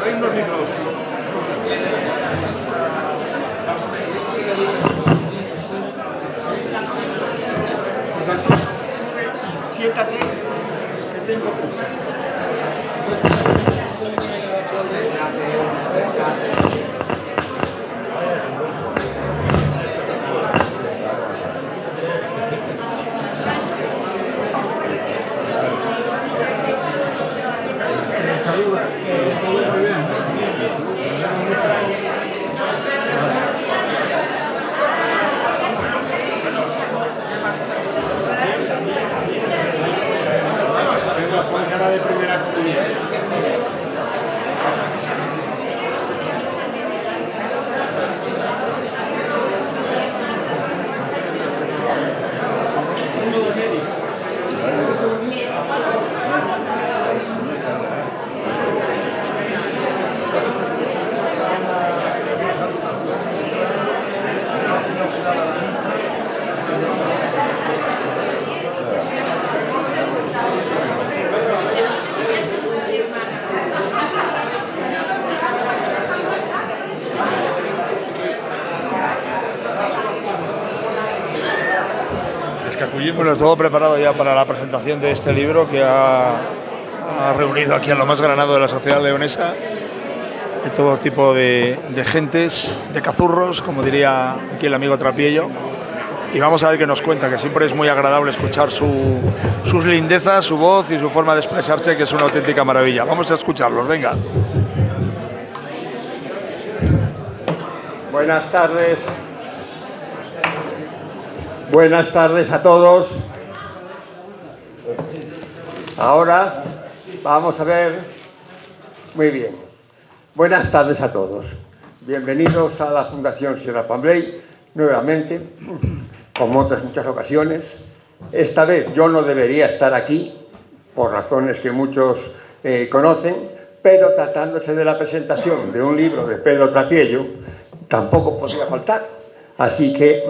traen los libros. Siéntate, que tengo prisa. De primera comunidad. Bueno, todo preparado ya para la presentación de este libro que ha reunido aquí a lo más granado de la sociedad leonesa, de todo tipo de gentes, de cazurros, como diría aquí el amigo Trapiello. Y vamos a ver qué nos cuenta, que siempre es muy agradable escuchar sus lindezas, su voz y su forma de expresarse, que es una auténtica maravilla. Vamos a escucharlos, venga. Buenas tardes. Buenas tardes a todos. Ahora vamos a ver. Muy bien. Buenas tardes a todos. Bienvenidos a la Fundación Sierra Pambley, nuevamente, como otras muchas ocasiones. Esta vez yo no debería estar aquí, por razones que muchos conocen, pero tratándose de la presentación de un libro de Pedro Trapiello, tampoco podría faltar. Así que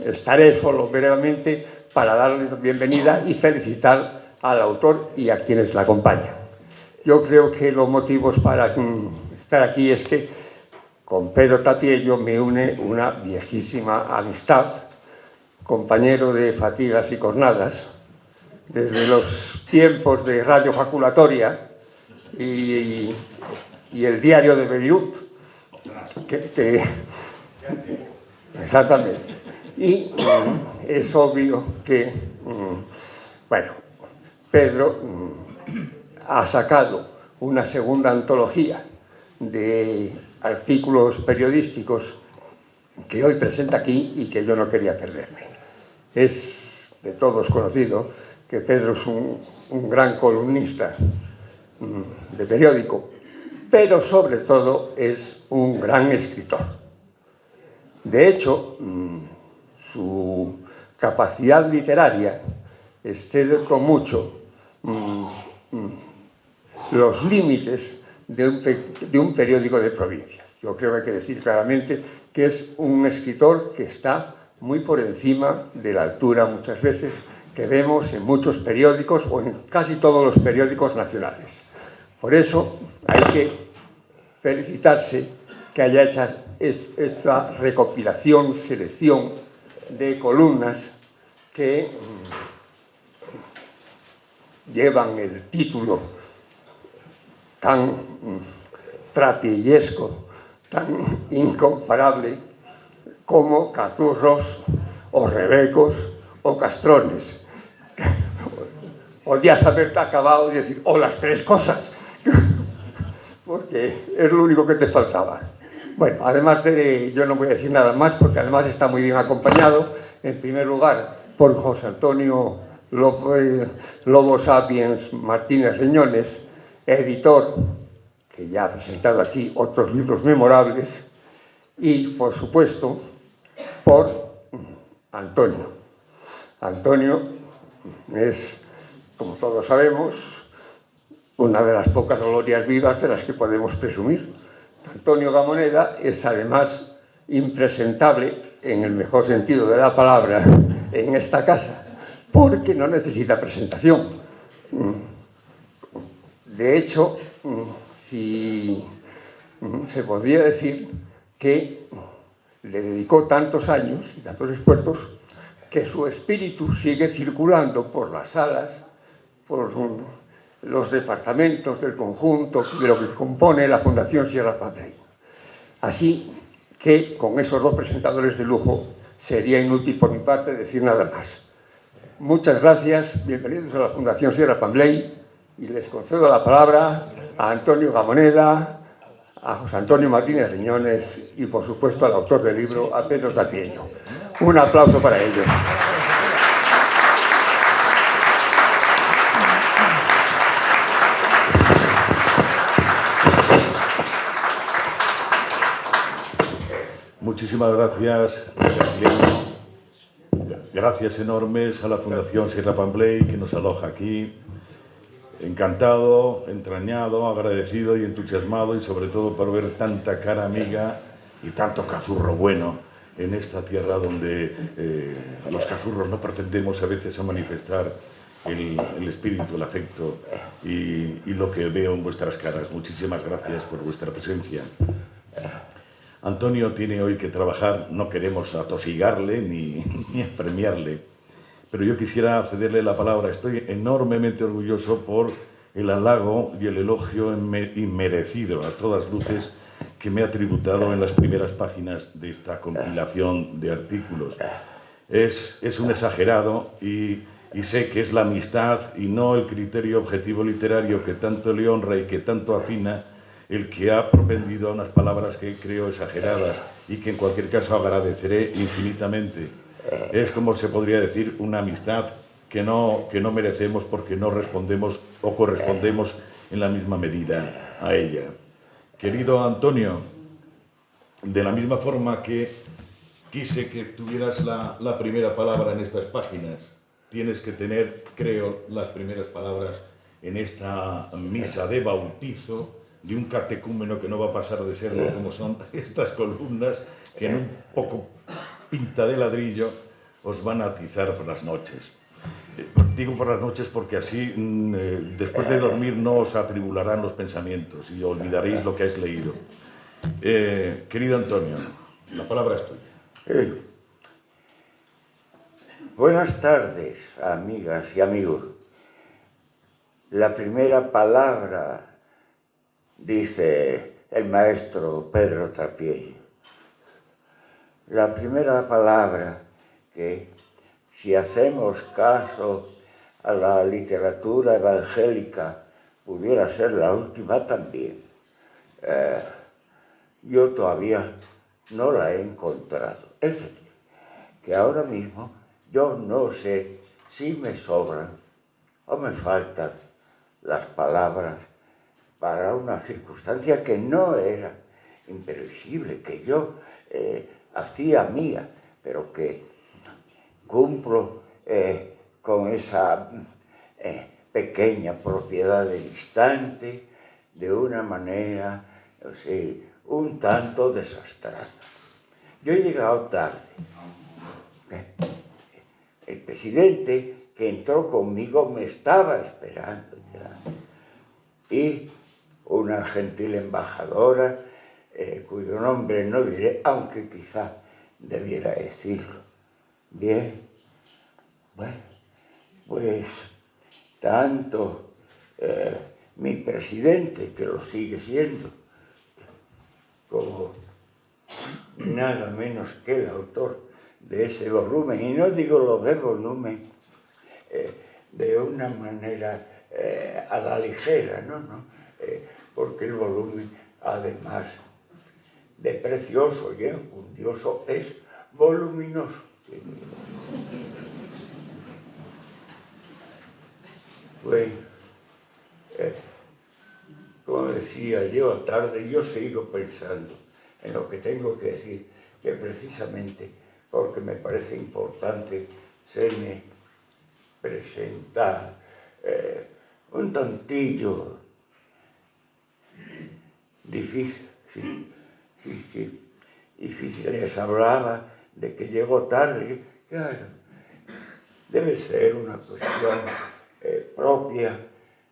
estaré solo brevemente para darles la bienvenida y felicitar al autor y a quienes la acompañan. Yo creo que los motivos para estar aquí es que con Pedro Trapiello me une una viejísima amistad, compañero de fatigas y jornadas, desde los tiempos de Radio Faculatoria y el diario de Beirut, exactamente. Y es obvio que, bueno, Pedro ha sacado una segunda antología de artículos periodísticos que hoy presenta aquí y que yo no quería perderme. Es de todos conocido que Pedro es un gran columnista de periódico, pero sobre todo es un gran escritor. De hecho, su capacidad literaria excede con mucho los límites de un periódico de provincias. Yo creo que hay que decir claramente que es un escritor que está muy por encima de la altura muchas veces que vemos en muchos periódicos o en casi todos los periódicos nacionales. Por eso hay que felicitarse que haya hecho esta recopilación, selección de columnas que llevan el título tan trapiellesco, tan incomparable como cazurros o rebecos o castrones. Podías haberte acabado de decir, o las tres cosas, porque es lo único que te faltaba. Bueno, además yo no voy a decir nada más, porque además está muy bien acompañado, en primer lugar, por José Antonio Lobo Sapiens Martínez Reñones, editor, que ya ha presentado aquí otros libros memorables, y, por supuesto, por Antonio. Antonio es, como todos sabemos, una de las pocas glorias vivas de las que podemos presumir. Antonio Gamoneda es además impresentable, en el mejor sentido de la palabra, en esta casa, porque no necesita presentación. De hecho, si se podría decir que le dedicó tantos años y tantos esfuerzos que su espíritu sigue circulando por las salas, por los departamentos del conjunto de lo que compone la Fundación Sierra Pampley. Así que con esos dos presentadores de lujo sería inútil por mi parte decir nada más. Muchas gracias, bienvenidos a la Fundación Sierra Pampley y les concedo la palabra a Antonio Gamoneda, a José Antonio Martínez Riñones y por supuesto al autor del libro, a Pedro Tapiello. Un aplauso para ellos. Muchísimas gracias, Brasiliano. Gracias enormes a la Fundación Sierra Pampley que nos aloja aquí. Encantado, entrañado, agradecido y entusiasmado y sobre todo por ver tanta cara amiga y tanto cazurro bueno en esta tierra donde los cazurros no pretendemos a veces a manifestar el espíritu, el afecto y lo que veo en vuestras caras. Muchísimas gracias por vuestra presencia. Antonio tiene hoy que trabajar, no queremos atosigarle ni apremiarle, pero yo quisiera cederle la palabra. Estoy enormemente orgulloso por el halago y el elogio inmerecido a todas luces que me ha tributado en las primeras páginas de esta compilación de artículos. Es un exagerado y sé que es la amistad y no el criterio objetivo literario que tanto le honra y que tanto afina el que ha propendido a unas palabras que creo exageradas y que en cualquier caso agradeceré infinitamente. Es, como se podría decir, una amistad que no merecemos porque no respondemos o correspondemos en la misma medida a ella. Querido Antonio, de la misma forma que quise que tuvieras la primera palabra en estas páginas, tienes que tener, creo, las primeras palabras en esta misa de bautizo de un catecúmeno que no va a pasar de serlo, como son estas columnas que en un poco pinta de ladrillo os van a atizar por las noches. Digo por las noches porque así después de dormir no os atribularán los pensamientos y olvidaréis lo que habéis leído. Querido Antonio, la palabra es tuya. Buenas tardes, amigas y amigos. La primera palabra, dice el maestro Pedro Tapiello, la primera palabra que, si hacemos caso a la literatura evangélica, pudiera ser la última también. Yo todavía no la he encontrado. Es decir, que ahora mismo yo no sé si me sobran o me faltan las palabras para una circunstancia que no era imprevisible, que yo hacía mía, pero que cumplo con esa pequeña propiedad del instante de una manera, un tanto desastrada. Yo he llegado tarde. El presidente que entró conmigo me estaba esperando ya. Y una gentil embajadora, cuyo nombre no diré, aunque quizá debiera decirlo. Bien, bueno, pues tanto mi presidente, que lo sigue siendo, como nada menos que el autor de ese volumen, y no digo lo de volumen de una manera a la ligera, no, porque el volumen, además de precioso y enjundioso, es voluminoso. Pues, como decía, llego tarde y yo sigo pensando en lo que tengo que decir, que precisamente porque me parece importante serme presentar un tantillo difícil, sí, difícil. Les hablaba de que llego tarde, claro, debe ser una cuestión propia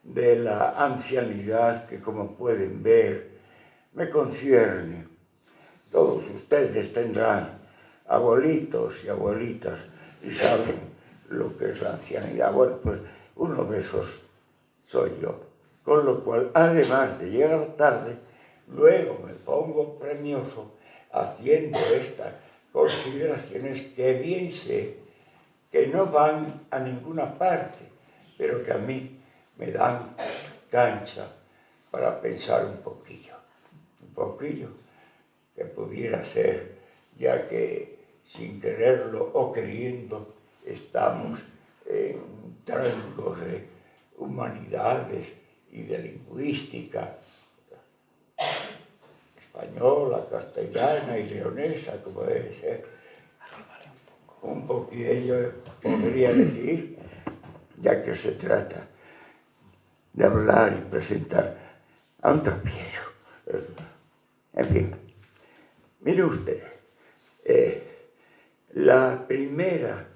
de la ancianidad que, como pueden ver, me concierne. Todos ustedes tendrán abuelitos y abuelitas y saben lo que es la ancianidad. Bueno, pues uno de esos soy yo. Con lo cual, además de llegar tarde, luego me pongo premioso haciendo estas consideraciones que bien sé que no van a ninguna parte, pero que a mí me dan cancha para pensar un poquillo, que pudiera ser, ya que sin quererlo o queriendo estamos en trancos de humanidades y de lingüística española, castellana y leonesa, como debe ser. Un poquillo podría decir, ya que se trata de hablar y presentar a un trapiero. En fin, mire usted, la primera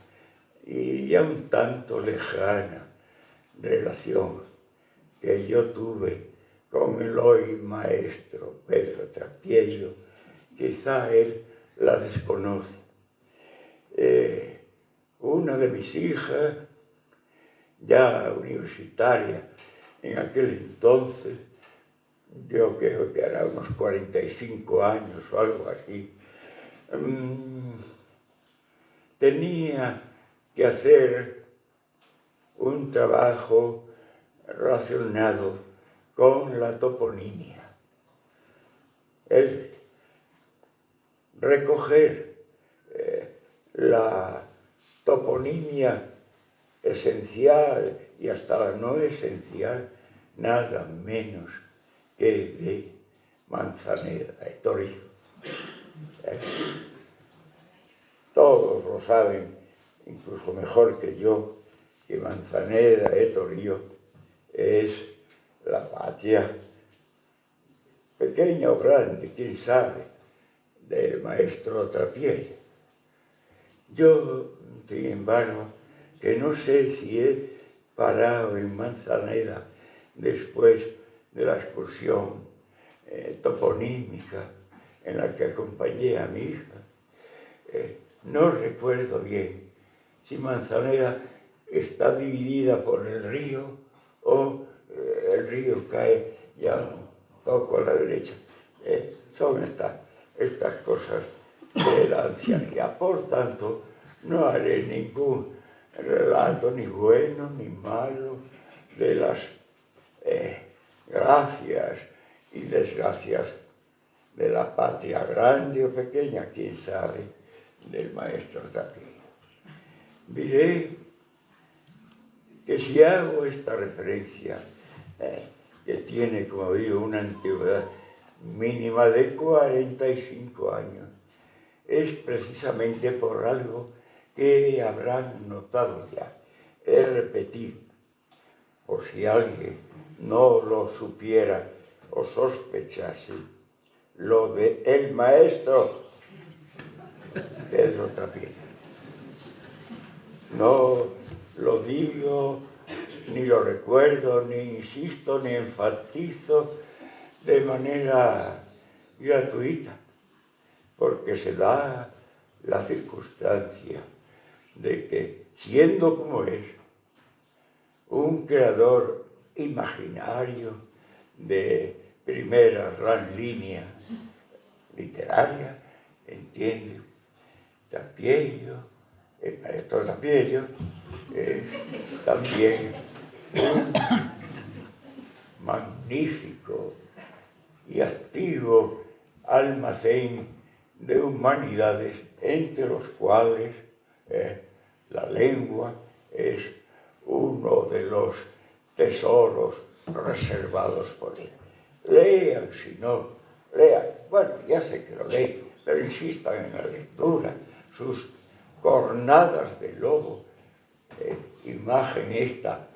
y ya un tanto lejana relación que yo tuve con el hoy maestro Pedro Trapiello, quizá él la desconoce. Una de mis hijas, ya universitaria en aquel entonces, yo creo que hará unos 45 años o algo así, tenía que hacer un trabajo relacionado con la toponimia. Es recoger la toponimia esencial y hasta la no esencial, nada menos que de Manzaneda, de Torío. Todos lo saben, incluso mejor que yo, que Manzaneda de Torío es la patria, pequeña o grande, quién sabe, del maestro Trapiello. Yo, sin embargo, que no sé si he parado en Manzaneda después de la excursión toponímica en la que acompañé a mi hija, no recuerdo bien si Manzaneda está dividida por el río o el río cae ya un poco a la derecha. Son estas cosas de la ancianidad. Por tanto, no haré ningún relato, ni bueno ni malo, de las gracias y desgracias de la patria grande o pequeña, quién sabe, del maestro Trapiello. Diré que si hago esta referencia, que tiene, como digo, una antigüedad mínima de 45 años, es precisamente por algo que habrán notado ya. He repetido, por si alguien no lo supiera o sospechase, lo de el maestro Pedro Trapiello. No lo digo, ni lo recuerdo, ni insisto, ni enfatizo de manera gratuita, porque se da la circunstancia de que, siendo como es, un creador imaginario de primera gran línea literaria, entiende, Trapiello, el maestro Trapiello, es también un magnífico y activo almacén de humanidades, entre los cuales la lengua es uno de los tesoros reservados por él. Lean, si no, lean. Bueno, ya sé que lo leen, pero insistan en la lectura. Sus cornadas de lobo, imagen esta,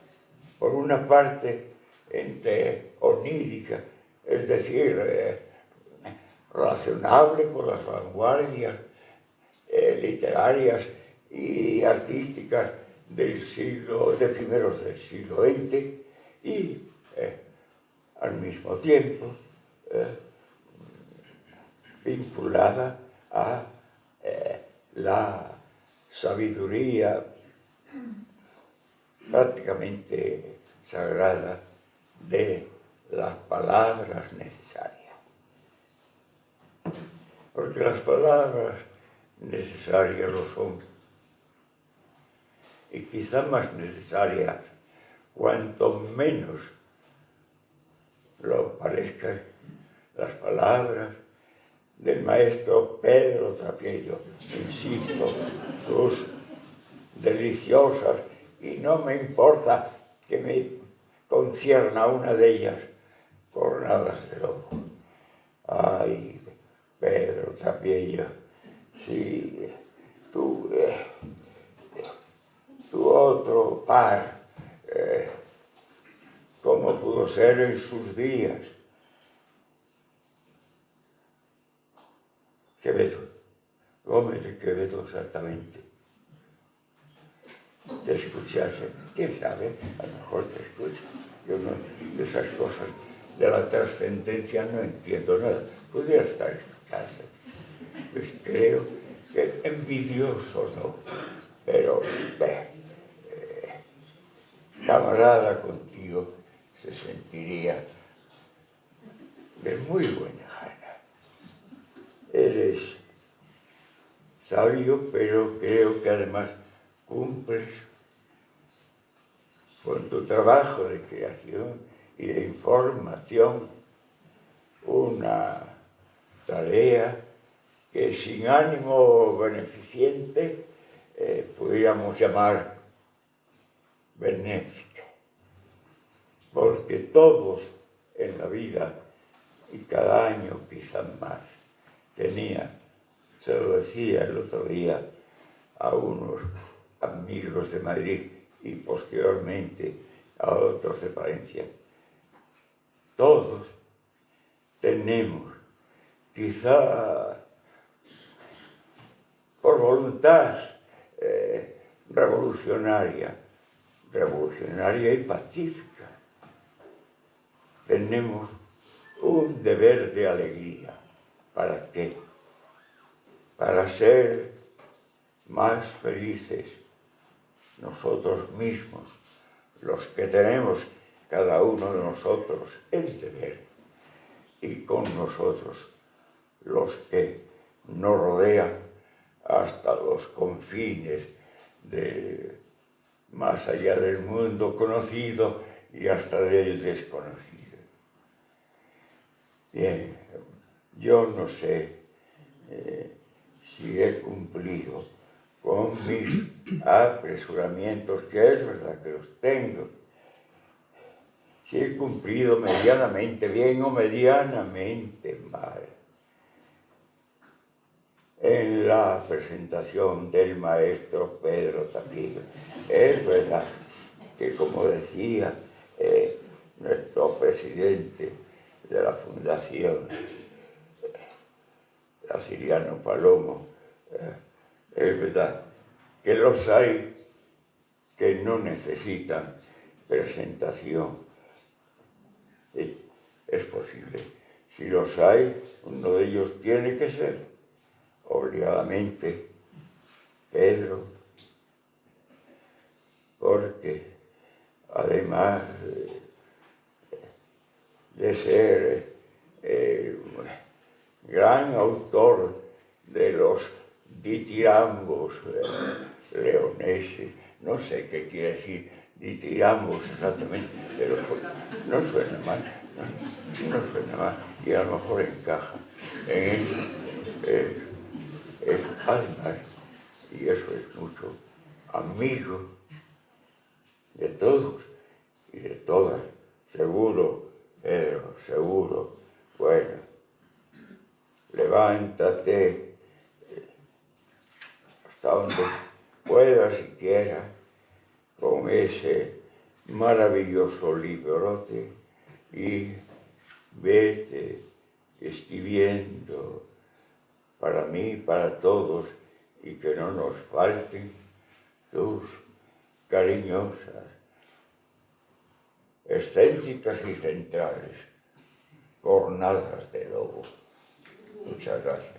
por una parte, entre onírica, es decir, relacionable con las vanguardias literarias y artísticas de primeros del siglo XX, y al mismo tiempo vinculada a la sabiduría prácticamente sagrada de las palabras necesarias. Porque las palabras necesarias lo son, y quizá más necesarias cuanto menos lo parezcan las palabras del maestro Pedro Trapiello, insisto, sus deliciosas, y no me importa que me concierna una de ellas, cornadas de lobo. Ay, Pedro Trapiello, si tu otro par, ¿cómo pudo ser en sus días? Quevedo, Gómez de Quevedo exactamente. Te escuchase, quién sabe, a lo mejor te escucha. Yo no, de esas cosas de la trascendencia no entiendo nada. Pudiera estar escuchando. Pues creo que envidioso no, pero camarada contigo se sentiría de muy buena gana. Eres sabio, pero creo que además cumples con tu trabajo de creación y de información una tarea que sin ánimo beneficente pudiéramos llamar benéfica, porque todos en la vida, y cada año quizás más, se lo decía el otro día a unos amigos de Madrid y posteriormente a otros de Palencia, todos tenemos, quizá por voluntad revolucionaria y pacífica, tenemos un deber de alegría. ¿Para qué? Para ser más felices nosotros mismos, los que tenemos cada uno de nosotros el deber, y con nosotros los que nos rodean hasta los confines de más allá del mundo conocido y hasta del desconocido. Bien, yo no sé si he cumplido con mis apresuramientos, que es verdad que los tengo, si he cumplido medianamente bien o medianamente mal en la presentación del maestro Pedro Trapiello. Es verdad que, como decía nuestro presidente de la Fundación, Asiliano Palomo, es verdad que los hay que no necesitan presentación. Sí, es posible. Si los hay, uno de ellos tiene que ser obligadamente Pedro, porque además de ser gran autor de los ditirambos leoneses, no sé qué quiere decir ditirambos exactamente, pero no suena mal, no suena mal, y a lo mejor encaja en es además, y eso es mucho, amigo de todos y de todas, seguro, Pedro, seguro. Bueno, levántate hasta donde puedas y quieras con ese maravilloso librote y vete escribiendo para mí, para todos, y que no nos falten tus cariñosas excéntricas y centrales, cornadas de lobo. Muchas gracias.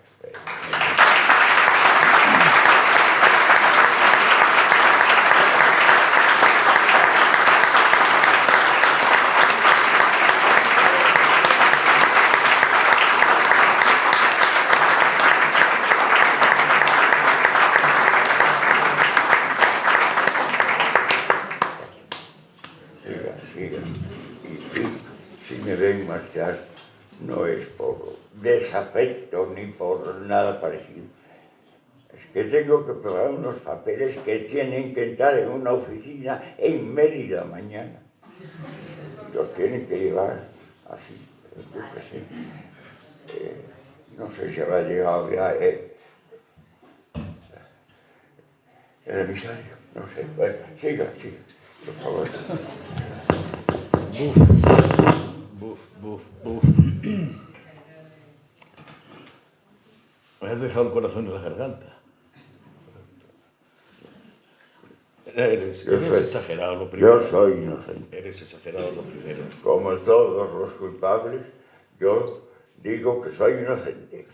Si me ven marchar, no es por desafecto ni por nada parecido. Es que tengo que probar unos papeles que tienen que entrar en una oficina en Mérida mañana. Los tienen que llevar así, yo qué sé. No sé si habrá llegado ya el emisario, no sé. Bueno, siga, por favor. Buf. Me has dejado el corazón en la garganta. Eres exagerado lo primero. Yo soy inocente. Eres exagerado lo primero. Como todos los culpables, yo digo que soy inocente.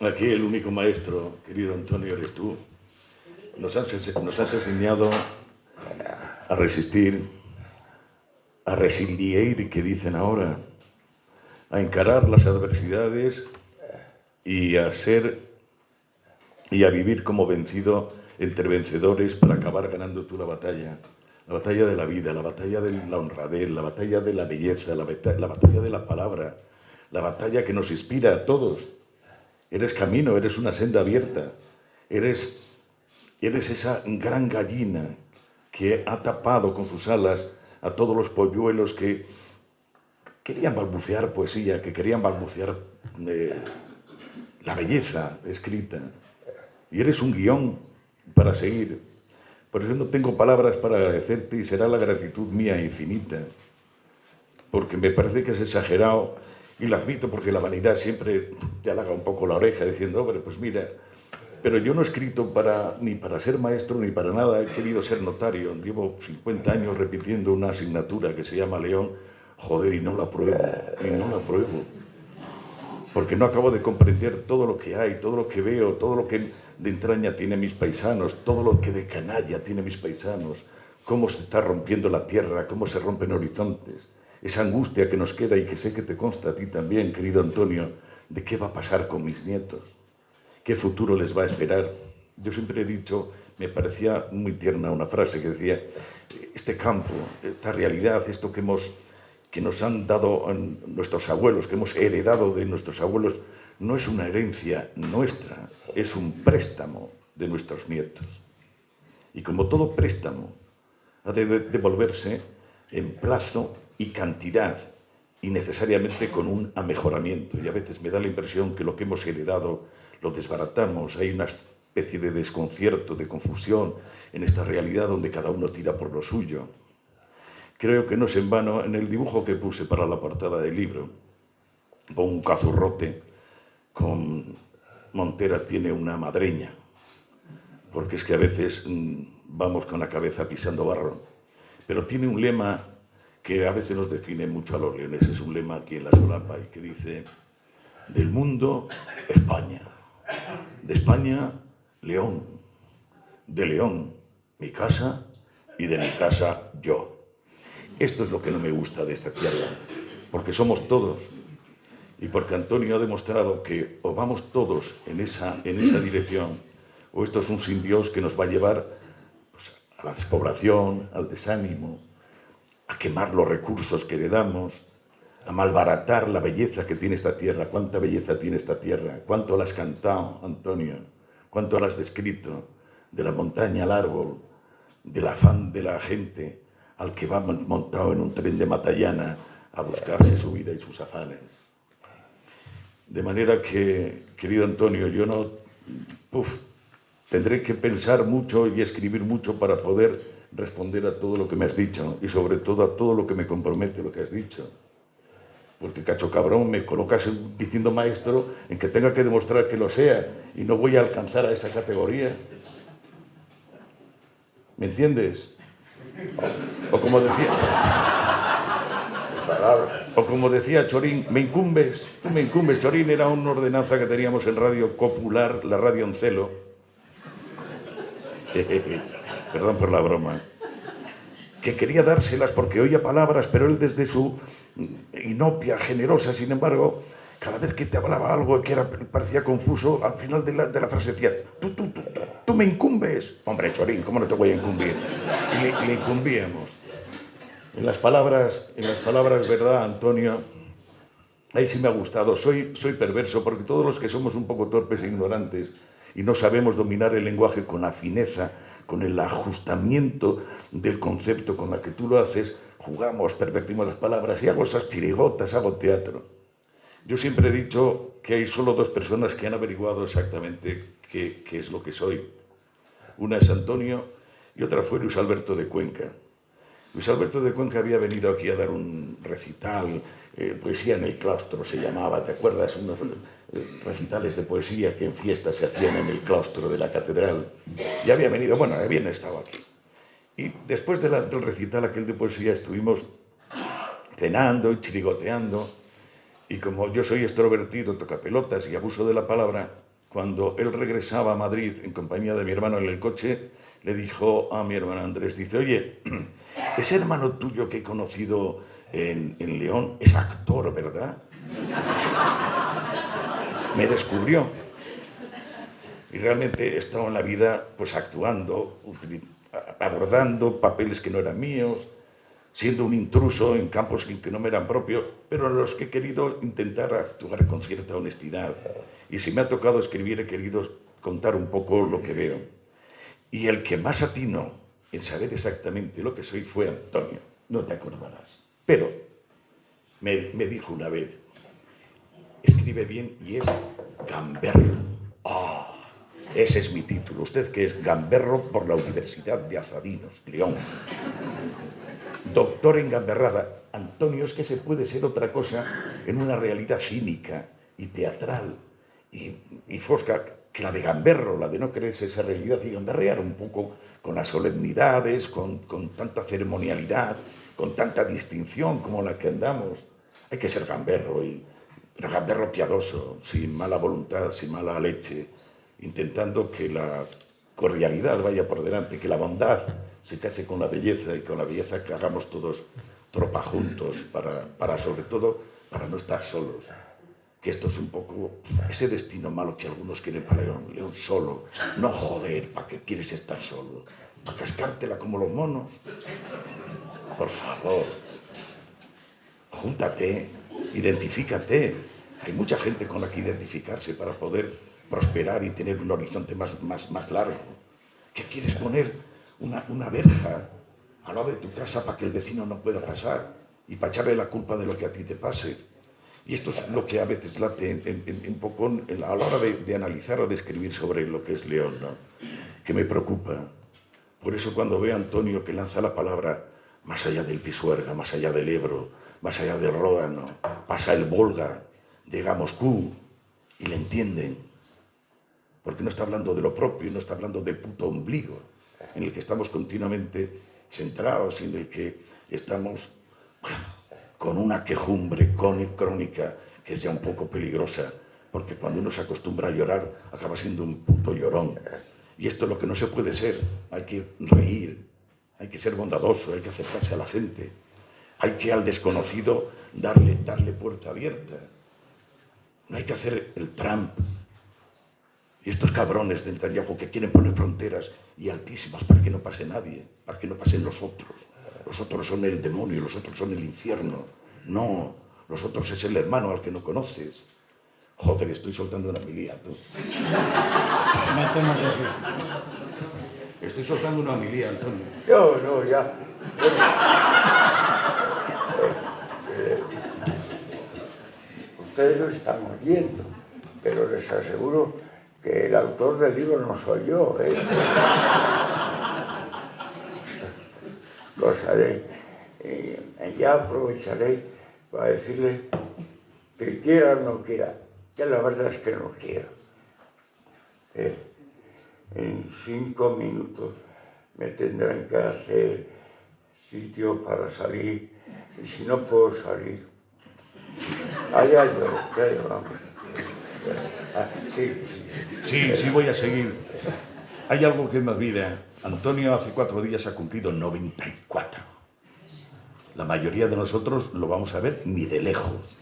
Aquí el único maestro, querido Antonio, eres tú. Nos has enseñado a resistir, a resilier, que dicen ahora, a encarar las adversidades y a vivir como vencido entre vencedores para acabar ganando tú la batalla de la vida, la batalla de la honradez, la batalla de la belleza, la batalla de la palabra, la batalla que nos inspira a todos. Eres camino, eres una senda abierta, eres esa gran gallina que ha tapado con sus alas a todos los polluelos que querían balbucear poesía, que querían balbucear la belleza escrita. Y eres un guión para seguir. Por eso no tengo palabras para agradecerte y será la gratitud mía infinita. Porque me parece que es exagerado, y lo admito porque la vanidad siempre te halaga un poco la oreja diciendo, hombre, pues mira, pero yo no he escrito ni para ser maestro ni para nada, he querido ser notario. Llevo 50 años repitiendo una asignatura que se llama León, joder, y no la apruebo. Porque no acabo de comprender todo lo que hay, todo lo que veo, todo lo que de entraña tiene mis paisanos, todo lo que de canalla tiene mis paisanos, cómo se está rompiendo la tierra, cómo se rompen horizontes, esa angustia que nos queda y que sé que te consta a ti también, querido Antonio, de qué va a pasar con mis nietos, qué futuro les va a esperar. Yo siempre he dicho, me parecía muy tierna una frase que decía, este campo, esta realidad, esto que nos han dado nuestros abuelos, que hemos heredado de nuestros abuelos, no es una herencia nuestra, es un préstamo de nuestros nietos. Y como todo préstamo, ha de devolverse en plazo y cantidad, y necesariamente con un amejoramiento. Y a veces me da la impresión que lo que hemos heredado lo desbaratamos, hay una especie de desconcierto, de confusión en esta realidad donde cada uno tira por lo suyo. Creo que no es en vano, en el dibujo que puse para la portada del libro, pongo un cazurrote con Montera tiene una madreña, porque es que a veces vamos con la cabeza pisando barro, pero tiene un lema que a veces nos define mucho a los leoneses, es un lema aquí en la solapa y que dice, del mundo, España, de España, León, de León, mi casa y de mi casa, yo. Esto es lo que no me gusta de esta tierra, porque somos todos y porque Antonio ha demostrado que o vamos todos en esa dirección o esto es un sin Dios que nos va a llevar pues, a la despoblación, al desánimo, a quemar los recursos que le damos, a malbaratar la belleza que tiene esta tierra. ¿Cuánta belleza tiene esta tierra? ¿Cuánto la has cantado, Antonio? ¿Cuánto la has descrito? De la montaña al árbol, del afán de la gente al que va montado en un tren de Matallana a buscarse su vida y sus afanes. De manera que, querido Antonio, yo tendré que pensar mucho y escribir mucho para poder responder a todo lo que me has dicho y sobre todo a todo lo que me compromete lo que has dicho. Porque, cacho cabrón, me colocas diciendo maestro en que tenga que demostrar que lo sea y no voy a alcanzar a esa categoría. ¿Me entiendes? O como decía... O como decía Chorín, me incumbes, tú me incumbes. Chorín era una ordenanza que teníamos en Radio Popular, la Radio Oncelo. Perdón por la broma. Que quería dárselas porque oía palabras, pero él desde su inopia, generosa, sin embargo, cada vez que te hablaba algo que parecía confuso, al final de la frase decía, tú me incumbes. Hombre, Chorín, ¿cómo no te voy a incumbir? Y le incumbíamos. En las palabras, ¿verdad, Antonio? Ahí sí me ha gustado. Soy perverso porque todos los que somos un poco torpes e ignorantes y no sabemos dominar el lenguaje con la fineza, con el ajustamiento del concepto con la que tú lo haces, jugamos, pervertimos las palabras y hago esas chirigotas, hago teatro. Yo siempre he dicho que hay solo dos personas que han averiguado exactamente qué es lo que soy. Una es Antonio y otra fue Luis Alberto de Cuenca. Luis Alberto de Cuenca había venido aquí a dar un recital, poesía en el claustro se llamaba, ¿te acuerdas? Unos recitales de poesía que en fiestas se hacían en el claustro de la catedral. Y había venido, bueno, habían estado aquí. Y después del recital aquel de poesía estuvimos cenando y chirigoteando. Y como yo soy extrovertido, tocapelotas y abuso de la palabra, cuando él regresaba a Madrid en compañía de mi hermano en el coche, le dijo a mi hermano Andrés, dice, oye, ese hermano tuyo que he conocido en León es actor, ¿verdad? Me descubrió. Y realmente he estado en la vida pues actuando, abordando papeles que no eran míos, siendo un intruso en campos que no me eran propios, pero en los que he querido intentar actuar con cierta honestidad. Y si me ha tocado escribir, he querido contar un poco lo que veo. Y el que más atinó en saber exactamente lo que soy fue Antonio, no te acordarás. Pero me dijo una vez, escribe bien y es gamberro. ¡Ah! Ese es mi título. Usted que es gamberro por la Universidad de Azadinos, León. Doctor en gamberrada. Antonio, es que se puede ser otra cosa en una realidad cínica y teatral y fosca que la de gamberro, la de no creerse esa realidad y gamberrear un poco con las solemnidades, con tanta ceremonialidad, con tanta distinción como la que andamos. Hay que ser gamberro, pero gamberro piadoso, sin mala voluntad, sin mala leche, intentando que la cordialidad vaya por delante, que la bondad se case con la belleza y con la belleza que hagamos todos tropa juntos para sobre todo, para no estar solos. Que esto es un poco ese destino malo que algunos quieren para León. León solo. No, joder, ¿para qué quieres estar solo? ¿Para cascártela como los monos? Por favor, júntate, identifícate. Hay mucha gente con la que identificarse para poder prosperar y tener un horizonte más largo. ¿Qué quieres poner? Una verja al lado de tu casa para que el vecino no pueda pasar y para echarle la culpa de lo que a ti te pase. Y esto es lo que a veces late un poco a la hora de analizar o de escribir sobre lo que es León, ¿no? Que me preocupa. Por eso cuando veo a Antonio que lanza la palabra más allá del Pisuerga, más allá del Ebro, más allá del Ródano, pasa el Volga, llega a Moscú y le entienden. Porque no está hablando de lo propio, no está hablando del puto ombligo, en el que estamos continuamente centrados y en el que estamos con una quejumbre crónica que es ya un poco peligrosa, porque cuando uno se acostumbra a llorar, acaba siendo un puto llorón. Y esto es lo que no se puede ser. Hay que reír, hay que ser bondadoso, hay que acercarse a la gente, hay que al desconocido darle puerta abierta. No hay que hacer el Trump. Y estos cabrones de Netanyahu que quieren poner fronteras y altísimas para que no pase nadie, para que no pasen los otros. Los otros son el demonio, los otros son el infierno. No, los otros es el hermano al que no conoces. Joder, estoy soltando una homilía, tú. Me temo que sí. Estoy soltando una homilía, Antonio. No, ya. Ustedes lo están oyendo, pero les aseguro que el autor del libro no soy yo, ¿eh? Los haré. Ya aprovecharé para decirle que quiera o no quiera, que la verdad es que no quiero. En 5 minutos me tendrán que hacer sitio para salir, y si no puedo salir, allá yo, vamos. Sí, voy a seguir. Hay algo que me olvida. Antonio hace 4 días ha cumplido 94. La mayoría de nosotros lo vamos a ver ni de lejos.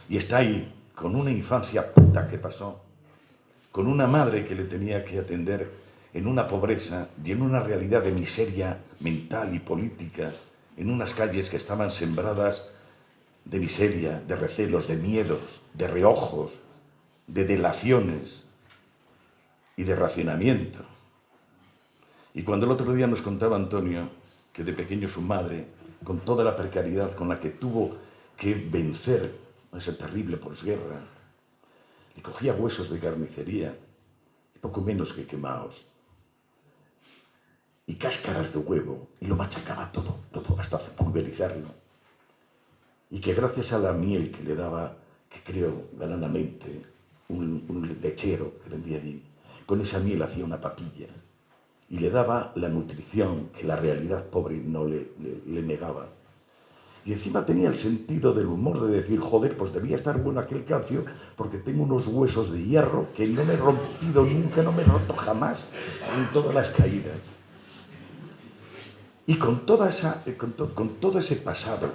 Y está ahí, con una infancia puta que pasó, con una madre que le tenía que atender en una pobreza y en una realidad de miseria mental y política, en unas calles que estaban sembradas de miseria, de recelos, de miedos, de reojos, de delaciones y de racionamiento. Y cuando el otro día nos contaba Antonio que de pequeño su madre, con toda la precariedad con la que tuvo que vencer a esa terrible posguerra, le cogía huesos de carnicería, poco menos que quemados, y cáscaras de huevo, y lo machacaba todo, hasta pulverizarlo. Y que gracias a la miel que le daba, que creo galanamente, un lechero que vendía allí, con esa miel hacía una papilla y le daba la nutrición que la realidad pobre no le negaba. Y encima tenía el sentido del humor de decir, joder, pues debía estar bueno aquel calcio porque tengo unos huesos de hierro que no me he rompido nunca, no me he roto jamás en todas las caídas. Y con todo ese pasado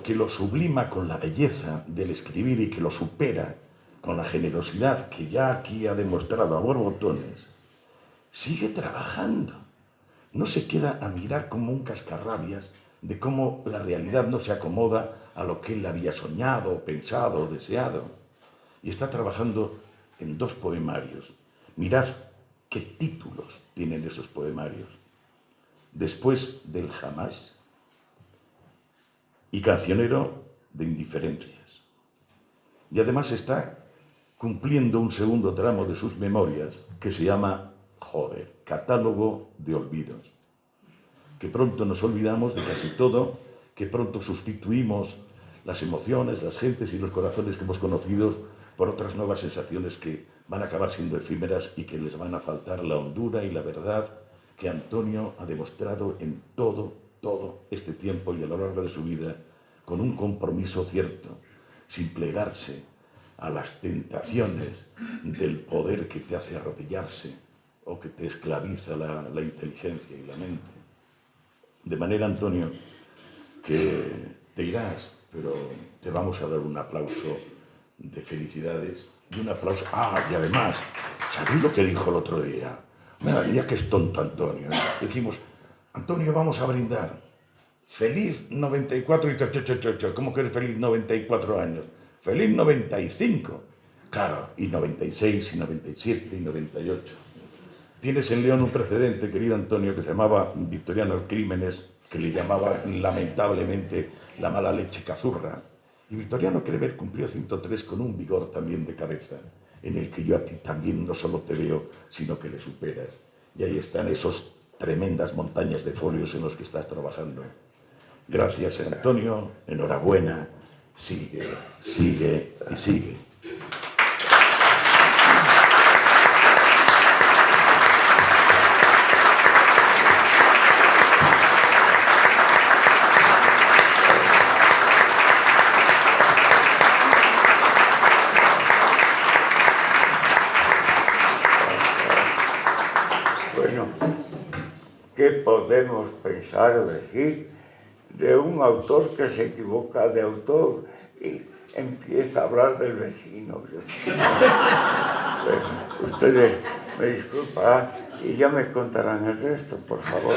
que lo sublima con la belleza del escribir y que lo supera con la generosidad que ya aquí ha demostrado a borbotones, sigue trabajando. No se queda a mirar como un cascarrabias de cómo la realidad no se acomoda a lo que él había soñado, pensado o deseado. Y está trabajando en 2 poemarios. Mirad qué títulos tienen esos poemarios. Después del jamás y Cancionero de indiferencias. Y además está cumpliendo un segundo tramo de sus memorias que se llama, Catálogo de olvidos. Que pronto nos olvidamos de casi todo, que pronto sustituimos las emociones, las gentes y los corazones que hemos conocido por otras nuevas sensaciones que van a acabar siendo efímeras y que les van a faltar la hondura y la verdad que Antonio ha demostrado en todo este tiempo y a lo largo de su vida, con un compromiso cierto, sin plegarse a las tentaciones del poder que te hace arrodillarse o que te esclaviza la inteligencia y la mente. De manera, Antonio, que te irás, pero te vamos a dar un aplauso de felicidades y un aplauso. Y además, ¿sabéis lo que dijo el otro día? Ya que es tonto Antonio. Dijimos, Antonio, vamos a brindar. Feliz 94 y ¿cómo que eres feliz 94 años? Feliz 95. Claro, y 96, y 97, y 98. Tienes en León un precedente, querido Antonio, que se llamaba Victoriano Crímenes, que le llamaba lamentablemente la mala leche cazurra. Y Victoriano Cremer cumplió 103 con un vigor también de cabeza, en el que yo a ti también no solo te veo, sino que le superas. Y ahí están esos tremendas montañas de folios en los que estás trabajando. Gracias, Antonio, enhorabuena, sigue, sigue y sigue. Bueno, ¿qué podemos pensar o decir de un autor que se equivoca de autor y empieza a hablar del vecino? Bueno, ustedes me disculparán y ya me contarán el resto, por favor.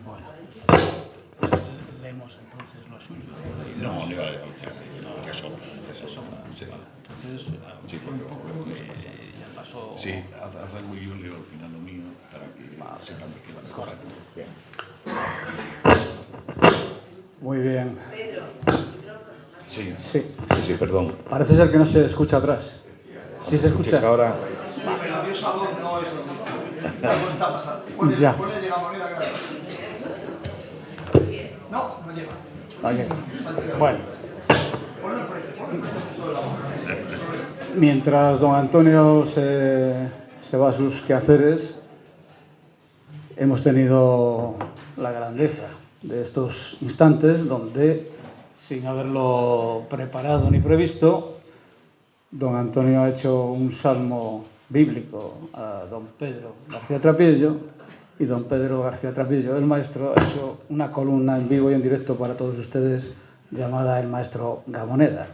Bueno, leemos entonces lo suyo. Ya sobra. Sí. Entonces, Sí, por favor. ya pasó. Sí, haz algo y yo leo al final lo mío para que sepan de qué va la cosa. Bien. Muy bien. Sí, Sí. perdón. Parece ser que no se escucha atrás. ¿Sí se escucha? Ahora. Ya. Vale. Bueno. Mientras don Antonio se va a sus quehaceres, hemos tenido la grandeza de estos instantes donde, sin haberlo preparado ni previsto, don Antonio ha hecho un salmo bíblico a don Pedro García Trapillo, y don Pedro García Trapillo, el maestro, ha hecho una columna en vivo y en directo para todos ustedes llamada El Maestro Gamoneda.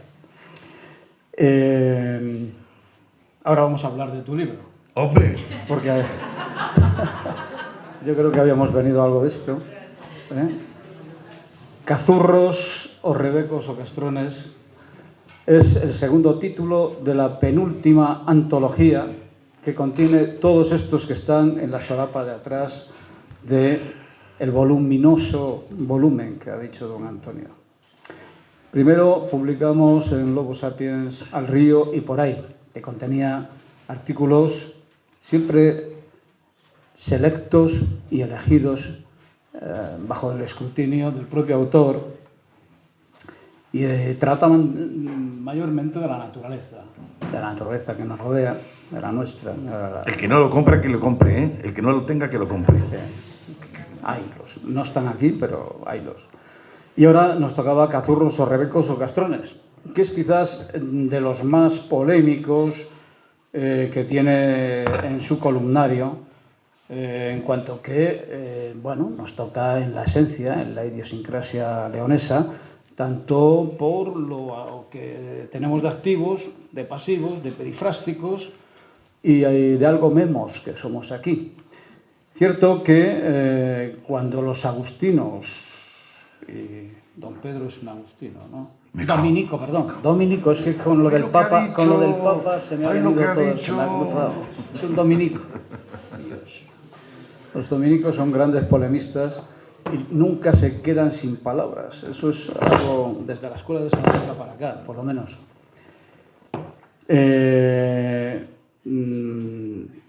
Ahora vamos a hablar de tu libro. ¡Hombre! Porque yo creo que habíamos venido a algo de esto. Cazurros o rebecos o castrones es el segundo título de la penúltima antología que contiene todos estos que están en la solapa de atrás del voluminoso volumen que ha dicho don Antonio. Primero publicamos en Lobo Sapiens Al río y por ahí, que contenía artículos siempre selectos y elegidos bajo el escrutinio del propio autor y trataban mayormente de la naturaleza que nos rodea, de la nuestra. El que no lo compra, que lo compre, ¿eh? El que no lo tenga, que lo compre. Sí. Haylos. No están aquí, pero haylos. Y ahora nos tocaba Cazurros o rebecos o castrones, que es quizás de los más polémicos que tiene en su columnario, en cuanto que, bueno, nos toca en la esencia, en la idiosincrasia leonesa, tanto por lo que tenemos de activos, de pasivos, de perifrásticos y de algo memos que somos aquí. Cierto que cuando los agustinos, y don Pedro es un agustino, ¿no? Dominico, perdón. Dominico, es que con lo del Papa, se me ha venido todo, se me ha cruzado. Es un dominico. Dios. Los dominicos son grandes polemistas y nunca se quedan sin palabras. Eso es algo desde la escuela de Salamanca para acá, por lo menos.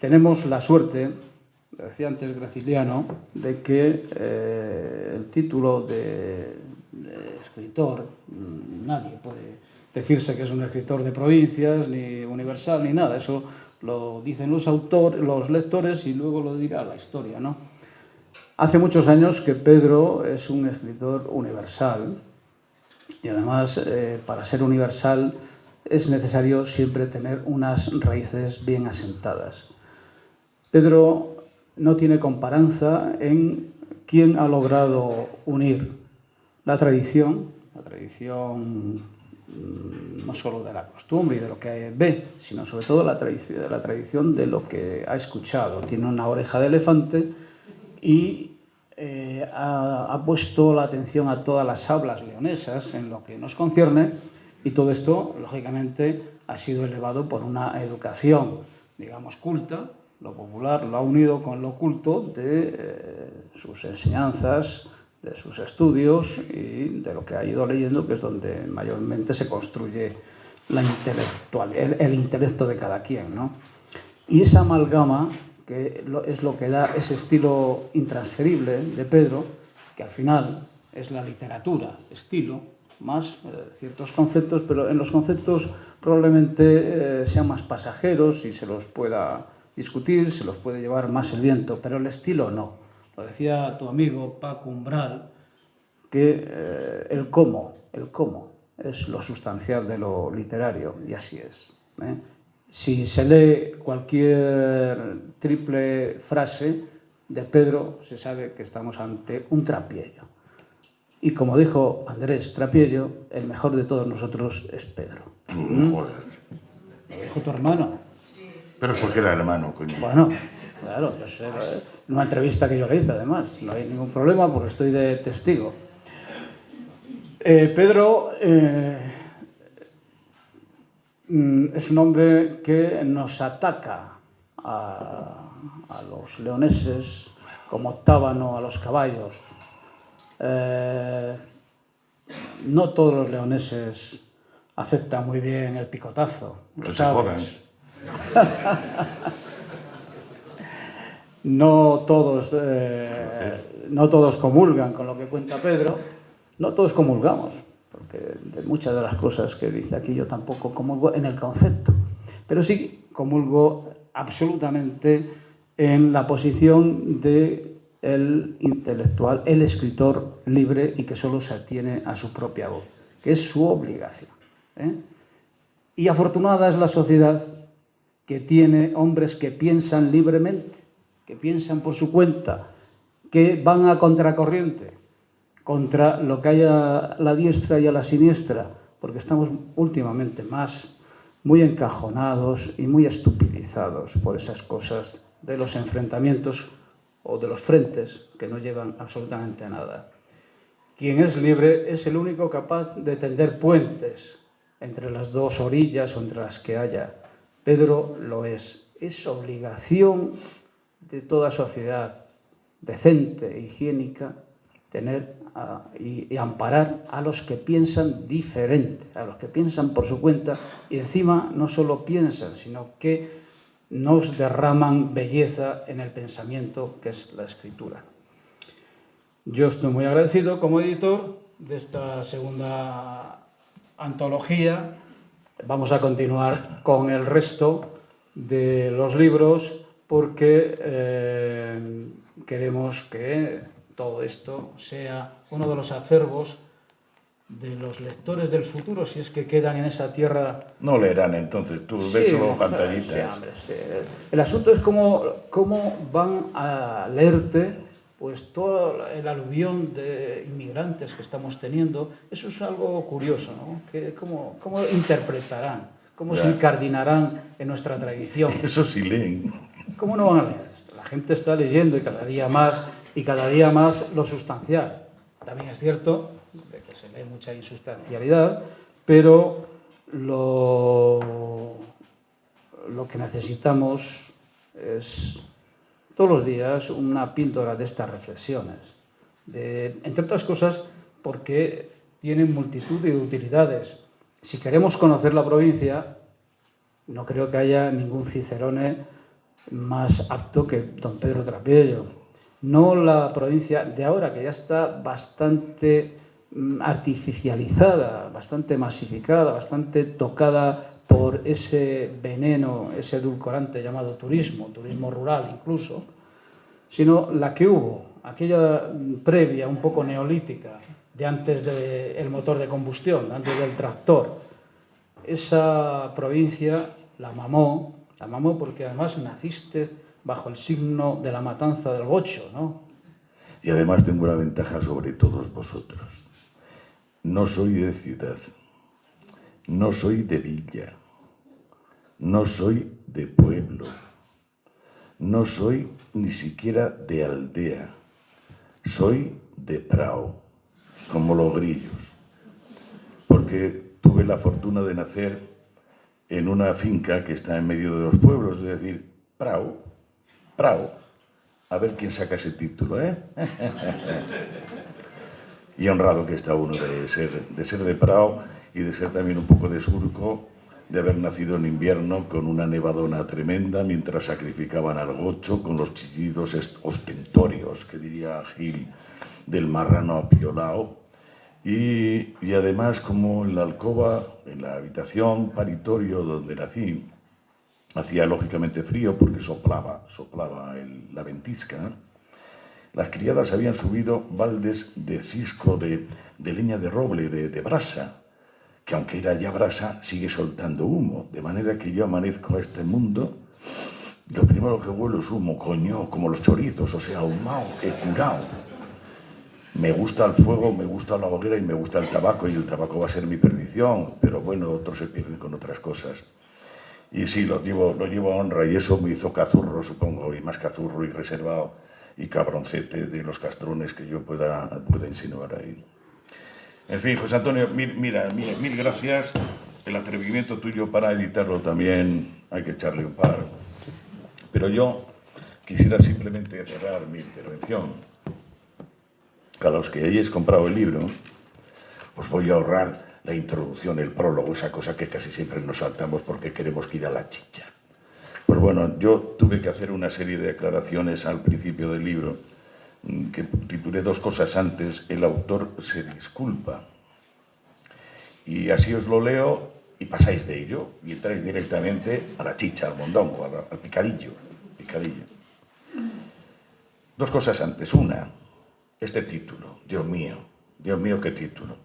Tenemos la suerte, lo decía antes Graciliano, de que el título de escritor, nadie puede decirse que es un escritor de provincias, ni universal, ni nada. Eso lo dicen los autores, los lectores, y luego lo dirá la historia, ¿no? Hace muchos años que Pedro es un escritor universal, y además, para ser universal, es necesario siempre tener unas raíces bien asentadas. Pedro no tiene comparanza en quién ha logrado unir la tradición no solo de la costumbre y de lo que ve, sino sobre todo la tradición de lo que ha escuchado. Tiene una oreja de elefante y ha puesto la atención a todas las hablas leonesas en lo que nos concierne, y todo esto, lógicamente, ha sido elevado por una educación, digamos, culta. Lo popular lo ha unido con lo culto de sus enseñanzas, de sus estudios y de lo que ha ido leyendo, que es donde mayormente se construye el intelecto de cada quien, ¿no? Y esa amalgama, que es lo que da ese estilo intransferible de Pedro, que al final es la literatura, estilo, más ciertos conceptos, pero en los conceptos probablemente sean más pasajeros y se los pueda discutir, se los puede llevar más el viento, pero el estilo no. Lo decía tu amigo Paco Umbral, que el cómo es lo sustancial de lo literario, y así es. Si se lee cualquier triple frase de Pedro, se sabe que estamos ante un Trapiello. Y como dijo Andrés Trapiello, el mejor de todos nosotros es Pedro. Lo dijo tu hermano. Pero es porque era hermano, coño. Bueno, claro, yo sé, en una entrevista que yo le hice, además. No hay ningún problema porque estoy de testigo. Pedro es un hombre que nos ataca a los leoneses como tábano a los caballos. No todos los leoneses aceptan muy bien el picotazo, lo sabes. No todos comulgan con lo que cuenta Pedro, no todos comulgamos, porque de muchas de las cosas que dice aquí yo tampoco comulgo en el concepto, pero sí comulgo absolutamente en la posición del intelectual, el escritor libre y que solo se atiene a su propia voz, que es su obligación, ¿eh? Y afortunada es la sociedad que tiene hombres que piensan libremente, que piensan por su cuenta, que van a contracorriente contra lo que hay a la diestra y a la siniestra, porque estamos últimamente muy encajonados y muy estupidizados por esas cosas de los enfrentamientos o de los frentes que no llevan absolutamente a nada. Quien es libre es el único capaz de tender puentes entre las dos orillas o entre las que haya. Pedro lo es. Es obligación de toda sociedad decente e higiénica tener y amparar a los que piensan diferente, a los que piensan por su cuenta y encima no solo piensan, sino que nos derraman belleza en el pensamiento, que es la escritura. Yo estoy muy agradecido como editor de esta segunda antología. Vamos a continuar con el resto de los libros porque queremos que todo esto sea uno de los acervos de los lectores del futuro, si es que quedan en esa tierra. No leerán entonces, tú ves solo pantallitas. Sí, hombre, sí. El asunto es cómo van a leerte pues todo el aluvión de inmigrantes que estamos teniendo. Eso es algo curioso, ¿no? ¿Cómo interpretarán? ¿Cómo se incardinarán en nuestra tradición? Eso sí leen. ¿Cómo no van a leer esto? La gente está leyendo y cada día más lo sustancial. También es cierto de que se lee mucha insustancialidad, pero lo que necesitamos es todos los días una píldora de estas reflexiones, entre otras cosas porque tienen multitud de utilidades. Si queremos conocer la provincia, no creo que haya ningún cicerone más apto que don Pedro Trapiello. No la provincia de ahora, que ya está bastante artificializada, bastante masificada, bastante tocada por ese veneno, ese edulcorante llamado turismo rural incluso, sino la que hubo, aquella previa, un poco neolítica, de antes del motor de combustión, antes del tractor. Esa provincia la mamó porque además naciste bajo el signo de la matanza del Gocho, ¿no? Y además tengo una ventaja sobre todos vosotros. No soy de ciudad, no soy de villa, no soy de pueblo, no soy ni siquiera de aldea, soy de prao, como los grillos, porque tuve la fortuna de nacer en una finca que está en medio de los pueblos, es decir, prao, a ver quién saca ese título, ¿eh? Y honrado que está uno de ser de prao y de ser también un poco de surco, de haber nacido en invierno con una nevadona tremenda mientras sacrificaban al gocho con los chillidos ostentorios, que diría Gil, del marrano apiolao. Y además, como en la alcoba, en la habitación paritorio donde nací, hacía lógicamente frío porque soplaba la ventisca. Las criadas habían subido baldes de cisco de leña de roble, de brasa, que aunque era ya brasa, sigue soltando humo. De manera que yo amanezco a este mundo, lo primero que huelo es humo, coño, como los chorizos, o sea, ahumado, curado. Me gusta el fuego, me gusta la hoguera y me gusta el tabaco, y el tabaco va a ser mi perdición, pero bueno, otros se pierden con otras cosas. Y sí, lo llevo a honra, y eso me hizo cazurro, supongo, y más cazurro y reservado y cabroncete de los castrones que yo pueda insinuar ahí. En fin, José Antonio, mil gracias. El atrevimiento tuyo para editarlo también hay que echarle un par. Pero yo quisiera simplemente cerrar mi intervención. A los que hayáis comprado el libro, os voy a ahorrar la introducción, el prólogo, esa cosa que casi siempre nos saltamos porque queremos que ir a la chicha. Pues bueno, yo tuve que hacer una serie de declaraciones al principio del libro que titulé Dos cosas antes, el autor se disculpa. Y así os lo leo y pasáis de ello y entráis directamente a la chicha, al mondongo, al picadillo. Dos cosas antes. Una, este título. Dios mío, qué título.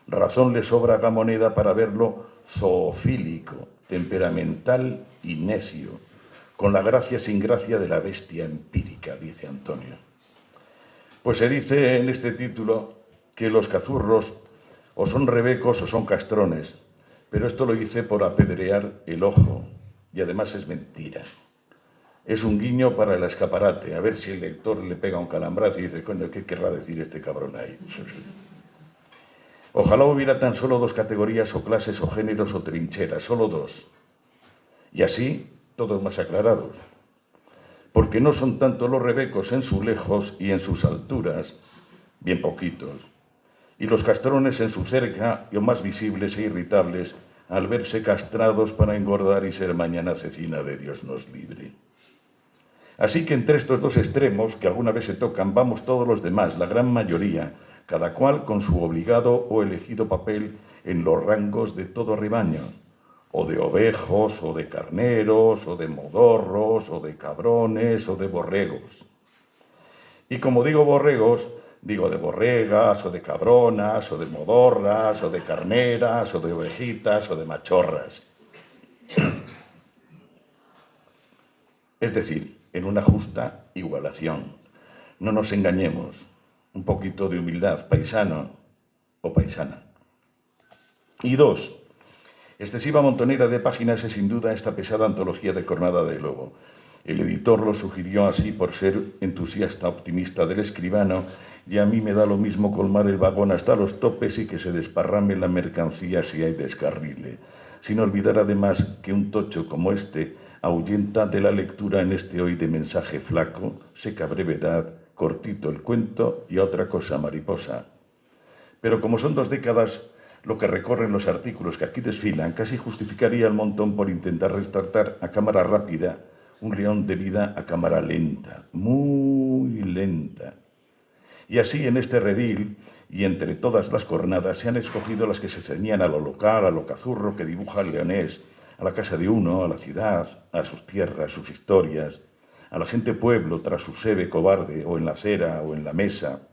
Razón le sobra a Gamoneda para verlo zoofílico, temperamental y necio, con la gracia sin gracia de la bestia empírica, dice Antonio. Pues se dice en este título que los cazurros o son rebecos o son castrones, pero esto lo hice por apedrear el ojo, y además es mentira. Es un guiño para el escaparate, a ver si el lector le pega un calambrazo y dice, coño, ¿qué querrá decir este cabrón ahí? Ojalá hubiera tan solo dos categorías o clases o géneros o trincheras, solo dos. Y así, todos más aclarados. Porque no son tanto los rebecos en sus lejos y en sus alturas, bien poquitos, y los castrones en su cerca, o más visibles e irritables, al verse castrados para engordar y ser mañana cecina de Dios nos libre. Así que entre estos dos extremos, que alguna vez se tocan, vamos todos los demás, la gran mayoría, cada cual con su obligado o elegido papel en los rangos de todo rebaño, o de ovejos, o de carneros, o de modorros, o de cabrones, o de borregos. Y como digo borregos, digo de borregas, o de cabronas, o de modorras, o de carneras, o de ovejitas, o de machorras. Es decir, en una justa igualación. No nos engañemos. Un poquito de humildad, paisano o paisana. Y dos, excesiva montonera de páginas es sin duda esta pesada antología de Cornada de Lobo. El editor lo sugirió así por ser entusiasta optimista del escribano, y a mí me da lo mismo colmar el vagón hasta los topes y que se desparrame la mercancía si hay descarrile, sin olvidar además que un tocho como este ahuyenta de la lectura en este hoy de mensaje flaco, seca brevedad, cortito el cuento y otra cosa mariposa. Pero como son 2 décadas lo que recorren los artículos que aquí desfilan, casi justificaría el montón por intentar restartar a cámara rápida un león de vida a cámara lenta, muy lenta. Y así en este redil y entre todas las cornadas se han escogido las que se ceñían a lo local, a lo cazurro que dibuja el leonés, a la casa de uno, a la ciudad, a sus tierras, sus historias, a la gente pueblo tras su sebe cobarde o en la acera o en la mesa,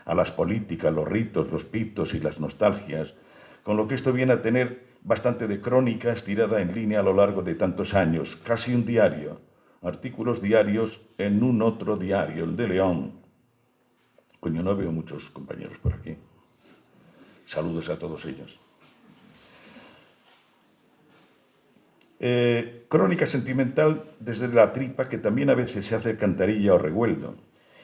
a las políticas, los ritos, los pitos y las nostalgias, con lo que esto viene a tener bastante de crónica estirada en línea a lo largo de tantos años, casi un diario, artículos diarios en un otro diario, el de León. Coño, no veo muchos compañeros por aquí. Saludos a todos ellos. Crónica sentimental desde la tripa, que también a veces se hace cantarilla o revueldo.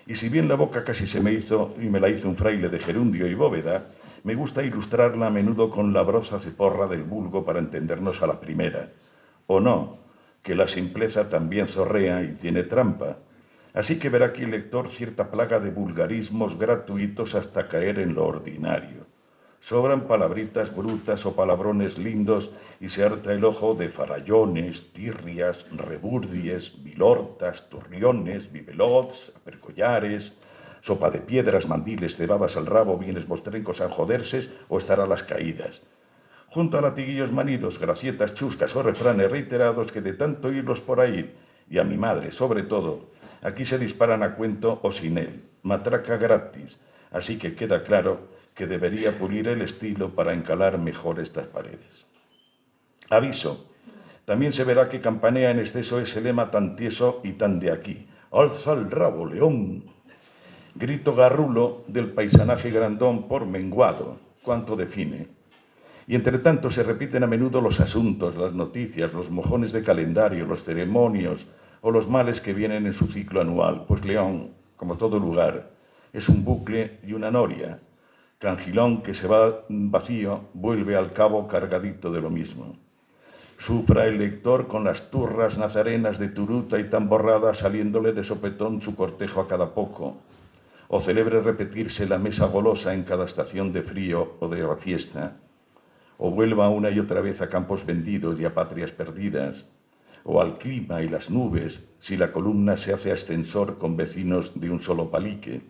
Y si bien la boca casi se me hizo y me la hizo un fraile de gerundio y bóveda, me gusta ilustrarla a menudo con la broza ceporra del vulgo para entendernos a la primera. O no, que la simpleza también zorrea y tiene trampa. Así que verá aquí el lector cierta plaga de vulgarismos gratuitos hasta caer en lo ordinario. Sobran palabritas brutas o palabrones lindos y se harta el ojo de farallones, tirrias, reburdies, vilortas, turriones, bibelots, apercollares, sopa de piedras, mandiles, cebadas al rabo, bienes mostrencos, anjoderses o estar a las caídas. Junto a latiguillos manidos, gracietas chuscas o refranes reiterados que de tanto oírlos por ahí, y a mi madre sobre todo, aquí se disparan a cuento o sin él, matraca gratis, así que queda claro que debería pulir el estilo para encalar mejor estas paredes. Aviso, también se verá que campanea en exceso ese lema tan tieso y tan de aquí. ¡Alza el rabo, león! Grito garrulo del paisanaje grandón por menguado, cuánto define. Y entre tanto se repiten a menudo los asuntos, las noticias, los mojones de calendario, los ceremonios o los males que vienen en su ciclo anual, pues León, como todo lugar, es un bucle y una noria. Cangilón que se va vacío vuelve al cabo cargadito de lo mismo. Sufra el lector con las turras nazarenas de turuta y tamborrada saliéndole de sopetón su cortejo a cada poco, o celebre repetirse la mesa golosa en cada estación de frío o de fiesta, o vuelva una y otra vez a campos vendidos y a patrias perdidas, o al clima y las nubes si la columna se hace ascensor con vecinos de un solo palique.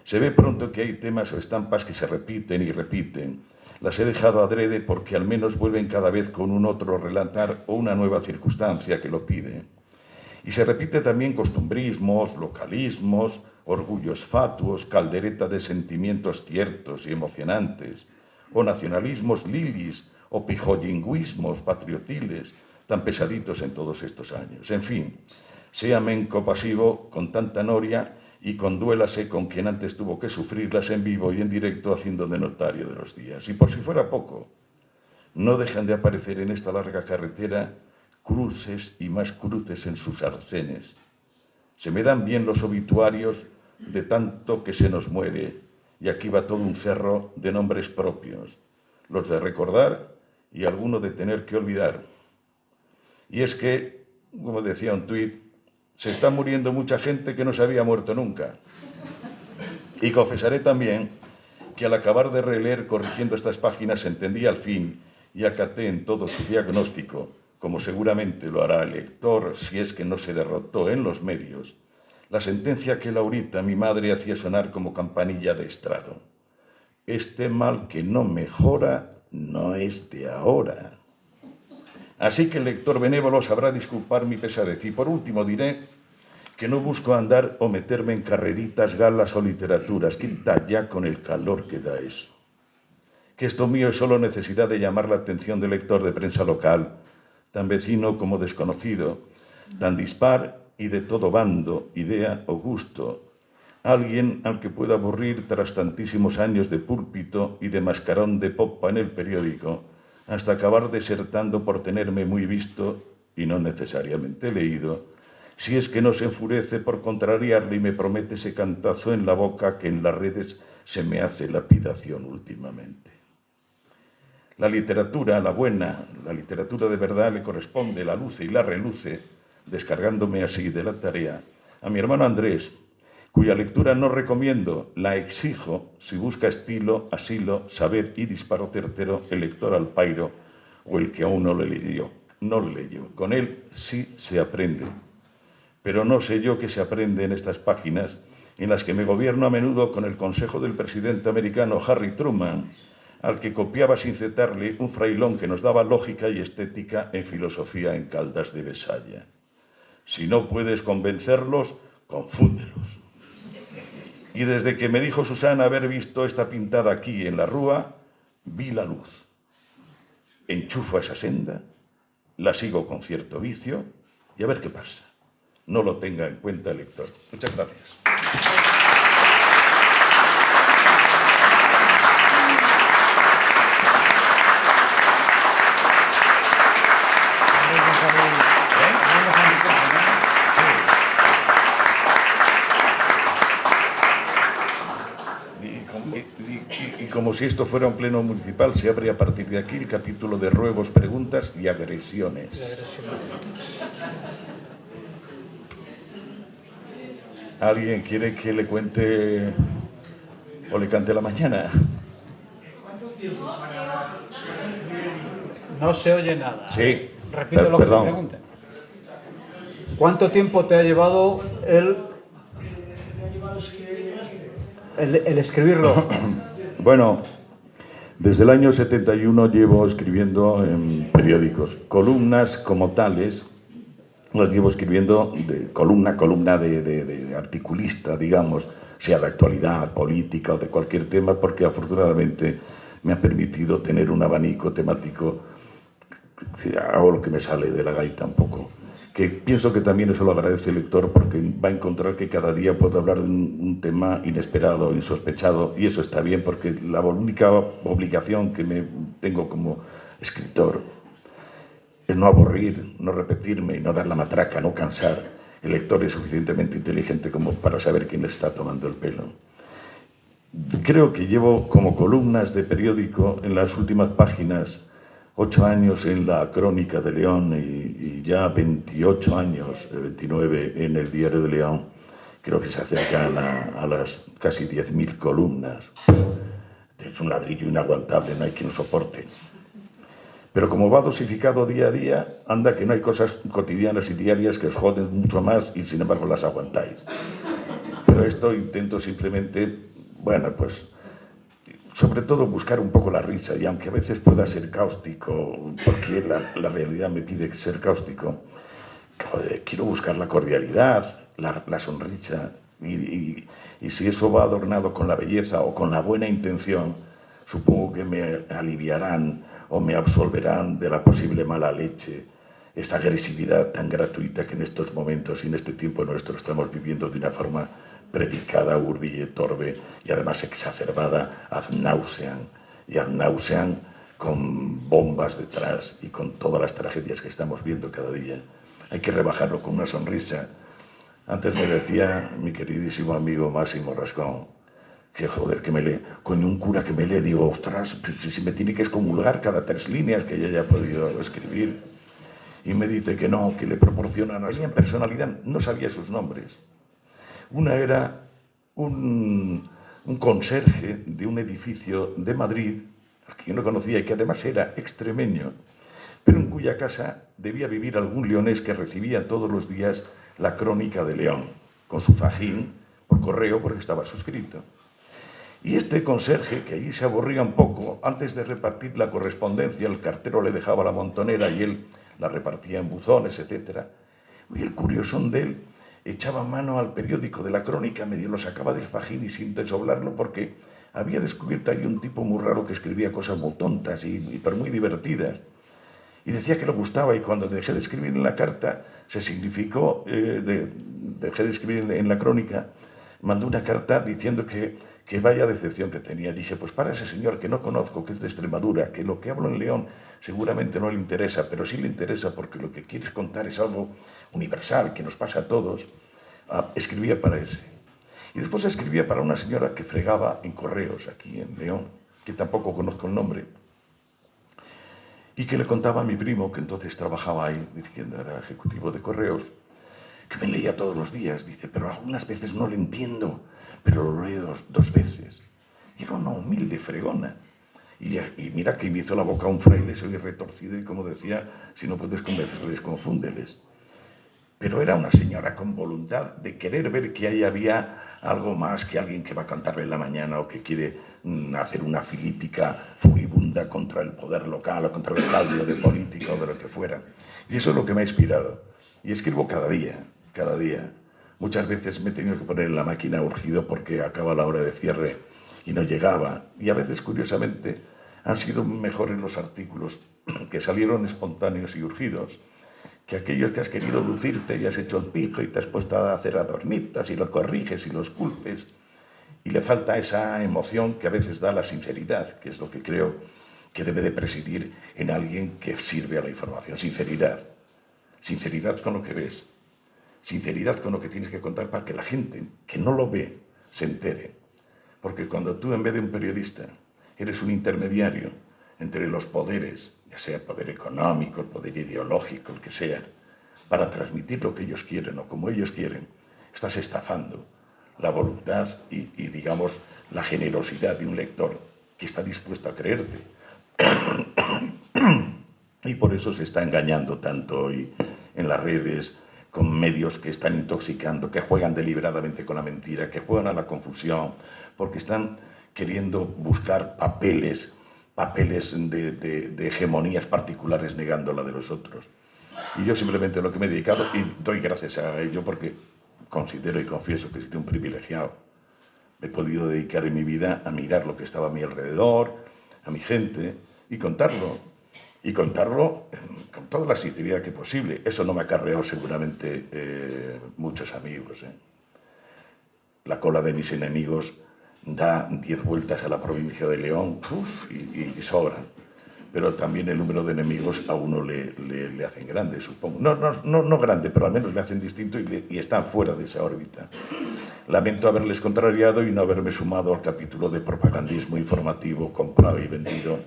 Se ve pronto que hay temas o estampas que se repiten y repiten. Las he dejado adrede porque al menos vuelven cada vez con un otro relatar o una nueva circunstancia que lo pide. Y se repite también costumbrismos, localismos, orgullos fatuos, caldereta de sentimientos ciertos y emocionantes, o nacionalismos lilis, o pijolingüismos patriotiles, tan pesaditos en todos estos años. En fin, sea menco pasivo con tanta noria y conduélase con quien antes tuvo que sufrirlas en vivo y en directo haciendo de notario de los días. Y por si fuera poco, no dejan de aparecer en esta larga carretera cruces y más cruces en sus arcenes. Se me dan bien los obituarios de tanto que se nos muere, y aquí va todo un cerro de nombres propios, los de recordar y alguno de tener que olvidar. Y es que, como decía un tuit, se está muriendo mucha gente que no se había muerto nunca. Y confesaré también que al acabar de releer corrigiendo estas páginas entendí al fin y acaté en todo su diagnóstico, como seguramente lo hará el lector si es que no se derrotó en los medios, la sentencia que Laurita, mi madre, hacía sonar como campanilla de estrado. Este mal que no mejora no es de ahora. Así que el lector benévolo sabrá disculpar mi pesadez. Y por último diré que no busco andar o meterme en carreritas, galas o literaturas. Quita ya con el calor que da eso. Que esto mío es solo necesidad de llamar la atención del lector de prensa local, tan vecino como desconocido, tan dispar y de todo bando, idea o gusto. Alguien al que pueda aburrir tras tantísimos años de púlpito y de mascarón de popa en el periódico, hasta acabar desertando por tenerme muy visto y no necesariamente leído, si es que no se enfurece por contrariarle y me promete ese cantazo en la boca que en las redes se me hace lapidación últimamente. La literatura, la buena, la literatura de verdad le corresponde, la luce y la reluce, descargándome así de la tarea, a mi hermano Andrés, cuya lectura no recomiendo, la exijo si busca estilo, asilo, saber y disparo certero el lector al pairo o el que aún no le leyó. Con él sí se aprende, pero no sé yo qué se aprende en estas páginas en las que me gobierno a menudo con el consejo del presidente americano Harry Truman, al que copiaba sin cetarle un frailón que nos daba lógica y estética en filosofía en Caldas de Besaya. Si no puedes convencerlos, confúndelos. Y desde que me dijo Susana haber visto esta pintada aquí en la rúa, vi la luz. Enchufo esa senda, la sigo con cierto vicio y a ver qué pasa. No lo tenga en cuenta el lector. Muchas gracias. Y como si esto fuera un pleno municipal, se abre a partir de aquí el capítulo de ruegos, preguntas y agresiones. ¿Alguien quiere que le cuente o le cante la mañana? No se oye nada. Sí. Repite lo que te pregunte. ¿Cuánto tiempo te ha llevado el escribirlo? Bueno, desde el año 71 llevo escribiendo en periódicos. Columnas como tales las llevo escribiendo de columna de articulista, digamos, sea de actualidad, política o de cualquier tema, porque afortunadamente me ha permitido tener un abanico temático. Hago lo que me sale de la gaita un poco. Que pienso que también eso lo agradece el lector, porque va a encontrar que cada día puedo hablar de un tema inesperado, insospechado, y eso está bien, porque la única obligación que me tengo como escritor es no aburrir, no repetirme y no dar la matraca, no cansar. El lector es suficientemente inteligente como para saber quién le está tomando el pelo. Creo que llevo como columnas de periódico en las últimas páginas 8 años en la Crónica de León y ya 28 años, 29 en el Diario de León. Creo que se acercan a las casi 10.000 columnas. Es un ladrillo inaguantable, no hay quien lo soporte. Pero como va dosificado día a día, anda que no hay cosas cotidianas y diarias que os joden mucho más y sin embargo las aguantáis. Pero esto intento simplemente, bueno, pues sobre todo buscar un poco la risa, y aunque a veces pueda ser cáustico, porque la realidad me pide ser cáustico, joder, quiero buscar la cordialidad, la sonrisa, y si eso va adornado con la belleza o con la buena intención, supongo que me aliviarán o me absolverán de la posible mala leche, esa agresividad tan gratuita que en estos momentos y en este tiempo nuestro estamos viviendo de una forma predicada, urbi et orbe, y además exacerbada ad nauseam, con bombas detrás y con todas las tragedias que estamos viendo cada día. Hay que rebajarlo con una sonrisa. Antes me decía mi queridísimo amigo Máximo Rascón, que joder, que me lee, con un cura que me lee, digo, ostras, si me tiene que excomulgar cada 3 líneas que yo haya podido escribir. Y me dice que no, que le proporcionan así en personalidad, no sabía sus nombres. Una era un conserje de un edificio de Madrid, que yo no conocía y que además era extremeño, pero en cuya casa debía vivir algún leonés que recibía todos los días la Crónica de León, con su fajín, por correo, porque estaba suscrito. Y este conserje, que allí se aburría un poco, antes de repartir la correspondencia, el cartero le dejaba la montonera y él la repartía en buzones, etc. Y el curiosón de él echaba mano al periódico de la Crónica, medio lo sacaba del fajín y sin desoblarlo, porque había descubierto ahí un tipo muy raro que escribía cosas muy tontas pero muy divertidas. Y decía que le gustaba, y cuando dejé de escribir en la carta, se significó, dejé de escribir en la Crónica, mandó una carta diciendo que vaya decepción que tenía. Dije, pues para ese señor que no conozco, que es de Extremadura, que lo que hablo en León seguramente no le interesa, pero sí le interesa porque lo que quieres contar es algo universal, que nos pasa a todos, escribía para ese. Y después escribía para una señora que fregaba en correos aquí en León, que tampoco conozco el nombre, y que le contaba a mi primo, que entonces trabajaba ahí, dirigiendo, era ejecutivo de correos, que me leía todos los días. Dice, pero algunas veces no le entiendo, pero lo leo dos veces. Y era una humilde fregona. Y mira que me hizo la boca un fraile, soy retorcido, y como decía, si no puedes convencerles, confúndeles. Pero era una señora con voluntad de querer ver que ahí había algo más que alguien que va a cantarle en la mañana o que quiere hacer una filípica furibunda contra el poder local o contra el alcalde o de política o de lo que fuera. Y eso es lo que me ha inspirado. Y escribo cada día, cada día. Muchas veces me he tenido que poner en la máquina urgido porque acaba la hora de cierre y no llegaba. Y a veces, curiosamente, han sido mejores los artículos que salieron espontáneos y urgidos que aquellos que has querido lucirte y has hecho el pijo y te has puesto a hacer adornitos y lo corriges y los culpes. Y le falta esa emoción que a veces da la sinceridad, que es lo que creo que debe de presidir en alguien que sirve a la información. Sinceridad. Sinceridad con lo que ves. Sinceridad con lo que tienes que contar para que la gente que no lo ve se entere. Porque cuando tú, en vez de un periodista, eres un intermediario entre los poderes, ya sea el poder económico, el poder ideológico, el que sea, para transmitir lo que ellos quieren o como ellos quieren, estás estafando la voluntad y digamos, la generosidad de un lector que está dispuesto a creerte. Y por eso se está engañando tanto hoy en las redes, con medios que están intoxicando, que juegan deliberadamente con la mentira, que juegan a la confusión, porque están queriendo buscar papeles de hegemonías particulares negando la de los otros. Y yo simplemente lo que me he dedicado, y doy gracias a ello porque considero y confieso que soy un privilegiado. Me he podido dedicar en mi vida a mirar lo que estaba a mi alrededor, a mi gente, y contarlo con toda la sinceridad que posible. Eso no me ha acarreado seguramente muchos amigos. La cola de mis enemigos da 10 vueltas a la provincia de León y sobran. Pero también el número de enemigos a uno le hacen grande, supongo. No grande, pero al menos le hacen distinto y están fuera de esa órbita. Lamento haberles contrariado y no haberme sumado al capítulo de propagandismo informativo comprado y vendido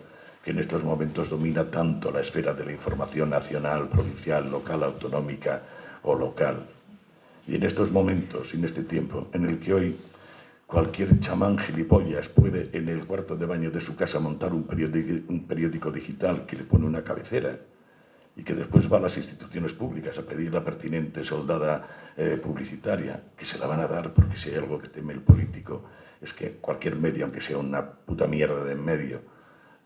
que en estos momentos domina tanto la esfera de la información nacional, provincial, local, autonómica o local. Y en estos momentos, en este tiempo, en el que hoy cualquier chamán gilipollas puede en el cuarto de baño de su casa montar un periódico digital que le pone una cabecera y que después va a las instituciones públicas a pedir la pertinente soldada publicitaria, que se la van a dar, porque si hay algo que teme el político es que cualquier medio, aunque sea una puta mierda de medio,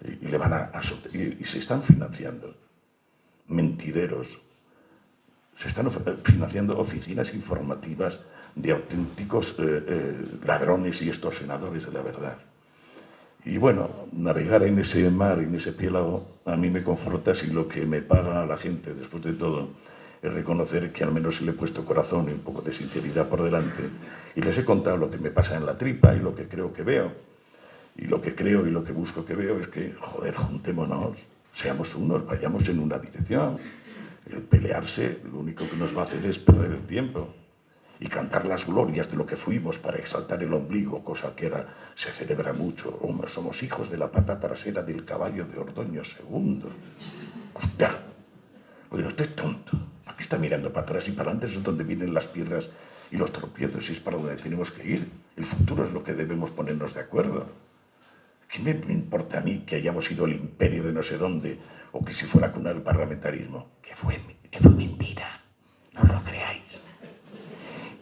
y le van y se están financiando mentideros, se están financiando oficinas informativas de auténticos ladrones y extorsionadores de la verdad. Y bueno, navegar en ese mar, en ese piélago, a mí me confronta si lo que me paga la gente, después de todo, es reconocer que al menos le he puesto corazón y un poco de sinceridad por delante, y les he contado lo que me pasa en la tripa y lo que creo que veo. Y lo que creo y lo que busco que veo es que, joder, juntémonos, seamos unos, vayamos en una dirección. El pelearse lo único que nos va a hacer es perder el tiempo. Y cantar las glorias de lo que fuimos para exaltar el ombligo, cosa que ahora se celebra mucho. Somos hijos de la pata trasera del caballo de Ordoño II. ¡Hostia! Oye, usted es tonto. ¿Para qué está mirando para atrás y para adelante? Es donde vienen las piedras y los tropiezos y es para donde tenemos que ir. El futuro es lo que debemos ponernos de acuerdo. ¿Qué me importa a mí que hayamos sido el imperio de no sé dónde o que si fuera cuna del parlamentarismo? Que fue mentira. No lo creáis.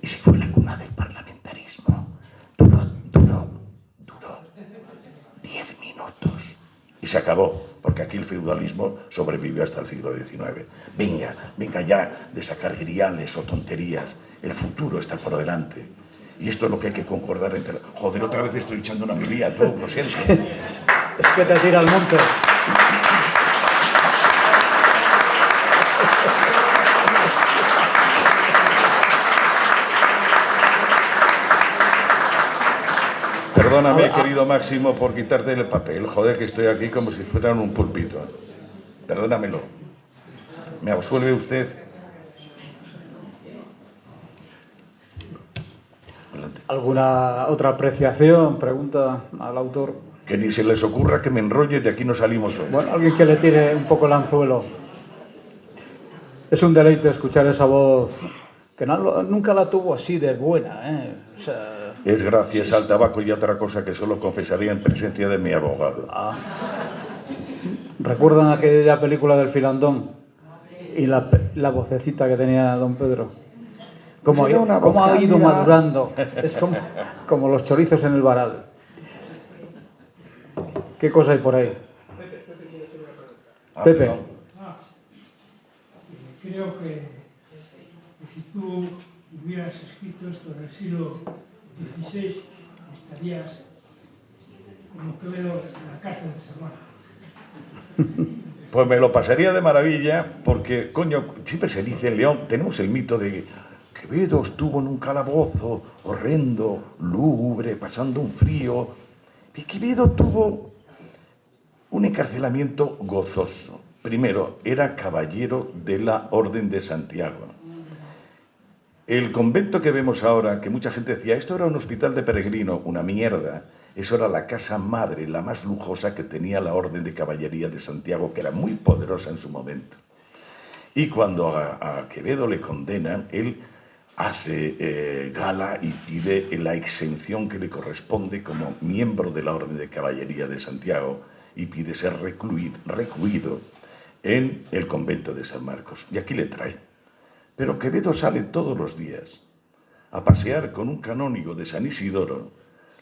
Y si fue la cuna del parlamentarismo, duró 10 minutos. Y se acabó, porque aquí el feudalismo sobrevivió hasta el siglo XIX. Venga ya de sacar griales o tonterías. El futuro está por delante. Y esto es lo que hay que concordar entre... Joder, otra vez estoy echando una milía, tú, lo siento. Es que te tira al monte. Perdóname, querido Máximo, por quitarte el papel. Joder, que estoy aquí como si fuera en un pulpito. Perdónamelo. ¿Me absuelve usted? Adelante. ¿Alguna otra apreciación? Pregunta al autor. Que ni se les ocurra que me enrolle, de aquí no salimos hoy. Bueno, alguien que le tire un poco el anzuelo. Es un deleite escuchar esa voz, que nunca la tuvo así de buena, ¿eh? O sea, es gracias al tabaco y otra cosa que solo confesaría en presencia de mi abogado. ¿Recuerdan aquella película del Filandón? Y la vocecita que tenía don Pedro. ¿Cómo ha ido madurando? Es como los chorizos en el varal. ¿Qué cosa hay por ahí? Pepe. Creo que si tú hubieras escrito esto en el siglo XVI, estarías como Quevedo en la cárcel de Salamanca. Pues me lo pasaría de maravilla, porque, coño, siempre se dice en León, tenemos el mito de Quevedo estuvo en un calabozo horrendo, lúgubre, pasando un frío. Y Quevedo tuvo un encarcelamiento gozoso. Primero, era caballero de la Orden de Santiago. El convento que vemos ahora, que mucha gente decía, esto era un hospital de peregrino, una mierda. Eso era la casa madre, la más lujosa que tenía la Orden de Caballería de Santiago, que era muy poderosa en su momento. Y cuando a Quevedo le condenan, él hace gala y pide la exención que le corresponde como miembro de la Orden de Caballería de Santiago y pide ser recluido en el convento de San Marcos. Y aquí le traen. Pero Quevedo sale todos los días a pasear con un canónigo de San Isidoro.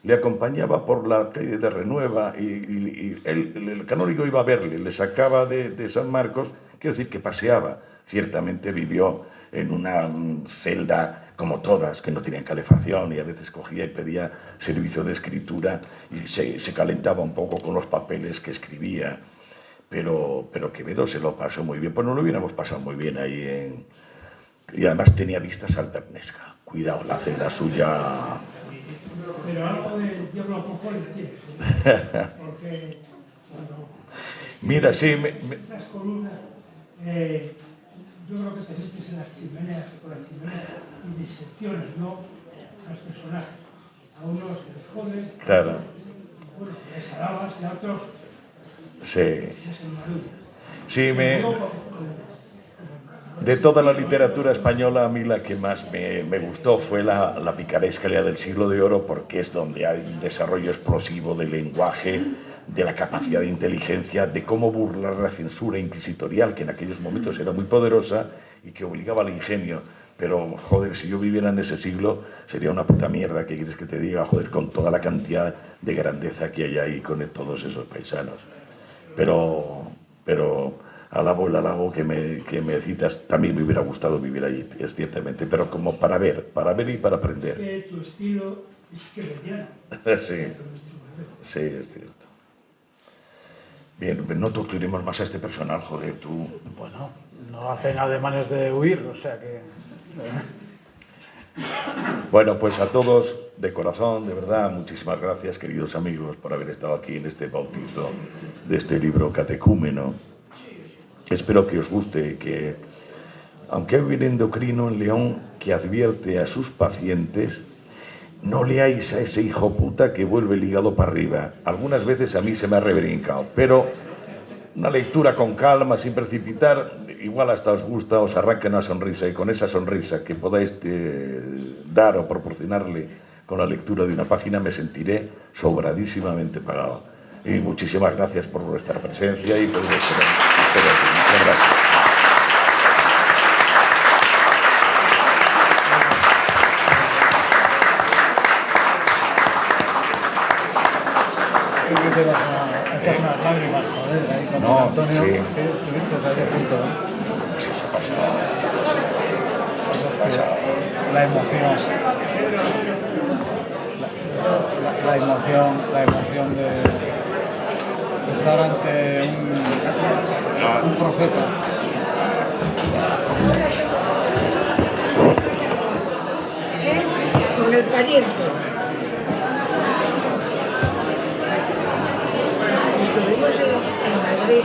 Le acompañaba por la calle de Renueva y el canónigo iba a verle, le sacaba de San Marcos, quiero decir que paseaba. Ciertamente vivió en una celda como todas, que no tenían calefacción y a veces cogía y pedía servicio de escritura y se calentaba un poco con los papeles que escribía. Pero Quevedo se lo pasó muy bien, pues no lo hubiéramos pasado muy bien ahí y además tenía vistas al Bernesga. Cuidado, la celda suya... Pero algo de diablo a poco le tienes, porque cuando... Mira, sí... Estas columnas, yo creo que te metes en las chimeneas, por las chimeneas, y disecciones, ¿no? A los personajes. A unos que les jodes, Claro. bueno, les alabas, y a otros... Sí. Sí, De toda la literatura española, a mí la que más me gustó fue la picaresca del Siglo de Oro, porque es donde hay un desarrollo explosivo del lenguaje, de la capacidad de inteligencia, de cómo burlar la censura inquisitorial, que en aquellos momentos era muy poderosa y que obligaba al ingenio. Pero, joder, si yo viviera en ese siglo, sería una puta mierda, ¿qué quieres que te diga? Joder, con toda la cantidad de grandeza que hay ahí con todos esos paisanos. Pero alabo el halago que me citas, también me hubiera gustado vivir allí, es ciertamente, pero como para ver y para aprender. Que tu estilo es quebrediano. Sí, es cierto. Bien, no torturemos más a este personal, joder, tú. Bueno, no hacen ademanes de huir, o sea que... Bueno, pues a todos, de corazón, de verdad, muchísimas gracias, queridos amigos, por haber estado aquí en este bautizo de este libro catecúmeno. Espero que os guste, que aunque hay un endocrino en León que advierte a sus pacientes, no leáis a ese hijo puta que vuelve el hígado para arriba. Algunas veces a mí se me ha rebrincado, pero una lectura con calma, sin precipitar, igual hasta os gusta, os arranca una sonrisa, y con esa sonrisa que podáis dar o proporcionarle con la lectura de una página me sentiré sobradísimamente pagado. Y muchísimas gracias por vuestra presencia y por vuestra... Muchas gracias. Creo que te vas a echar unas lágrimas, joder, ahí con No, Antonio. sí. Estuviste ahí a punto, ¿eh? Pues se ha pasado. Cosas que la emoción... La emoción de estar ante un profeta. Con el pariente. Estuvimos en Madrid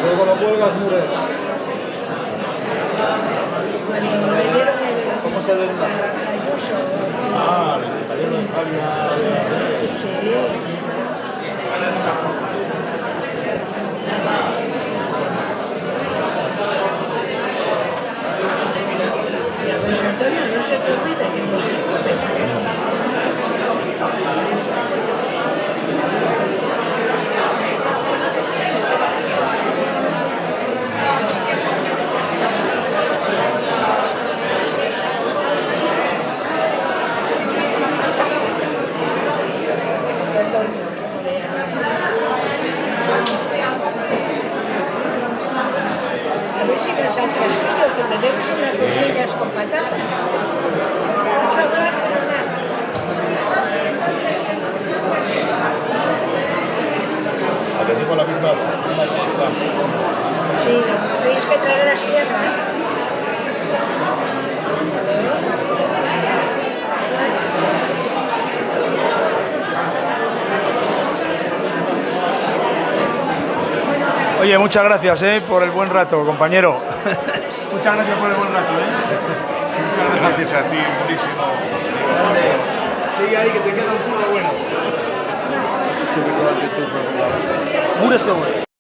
Luego no cuelgas, Mures. cuando le dieron el... ¿Cómo se ven? La Ayuso. Ah, le dieron Sí. Y a José Antonio no se te olvide que nos escupe. A ver si vas al castillo, que me debes unas costillas con patatas. Mucho hablar, pero nada. Agradecemos la misma. Sí, tienes que traer la sierra. Oye, muchas gracias por el buen rato, compañero. Muchas gracias por el buen rato. Muchas Gracias a ti, buenísimo. Sigue ahí que te queda un curro bueno. Mures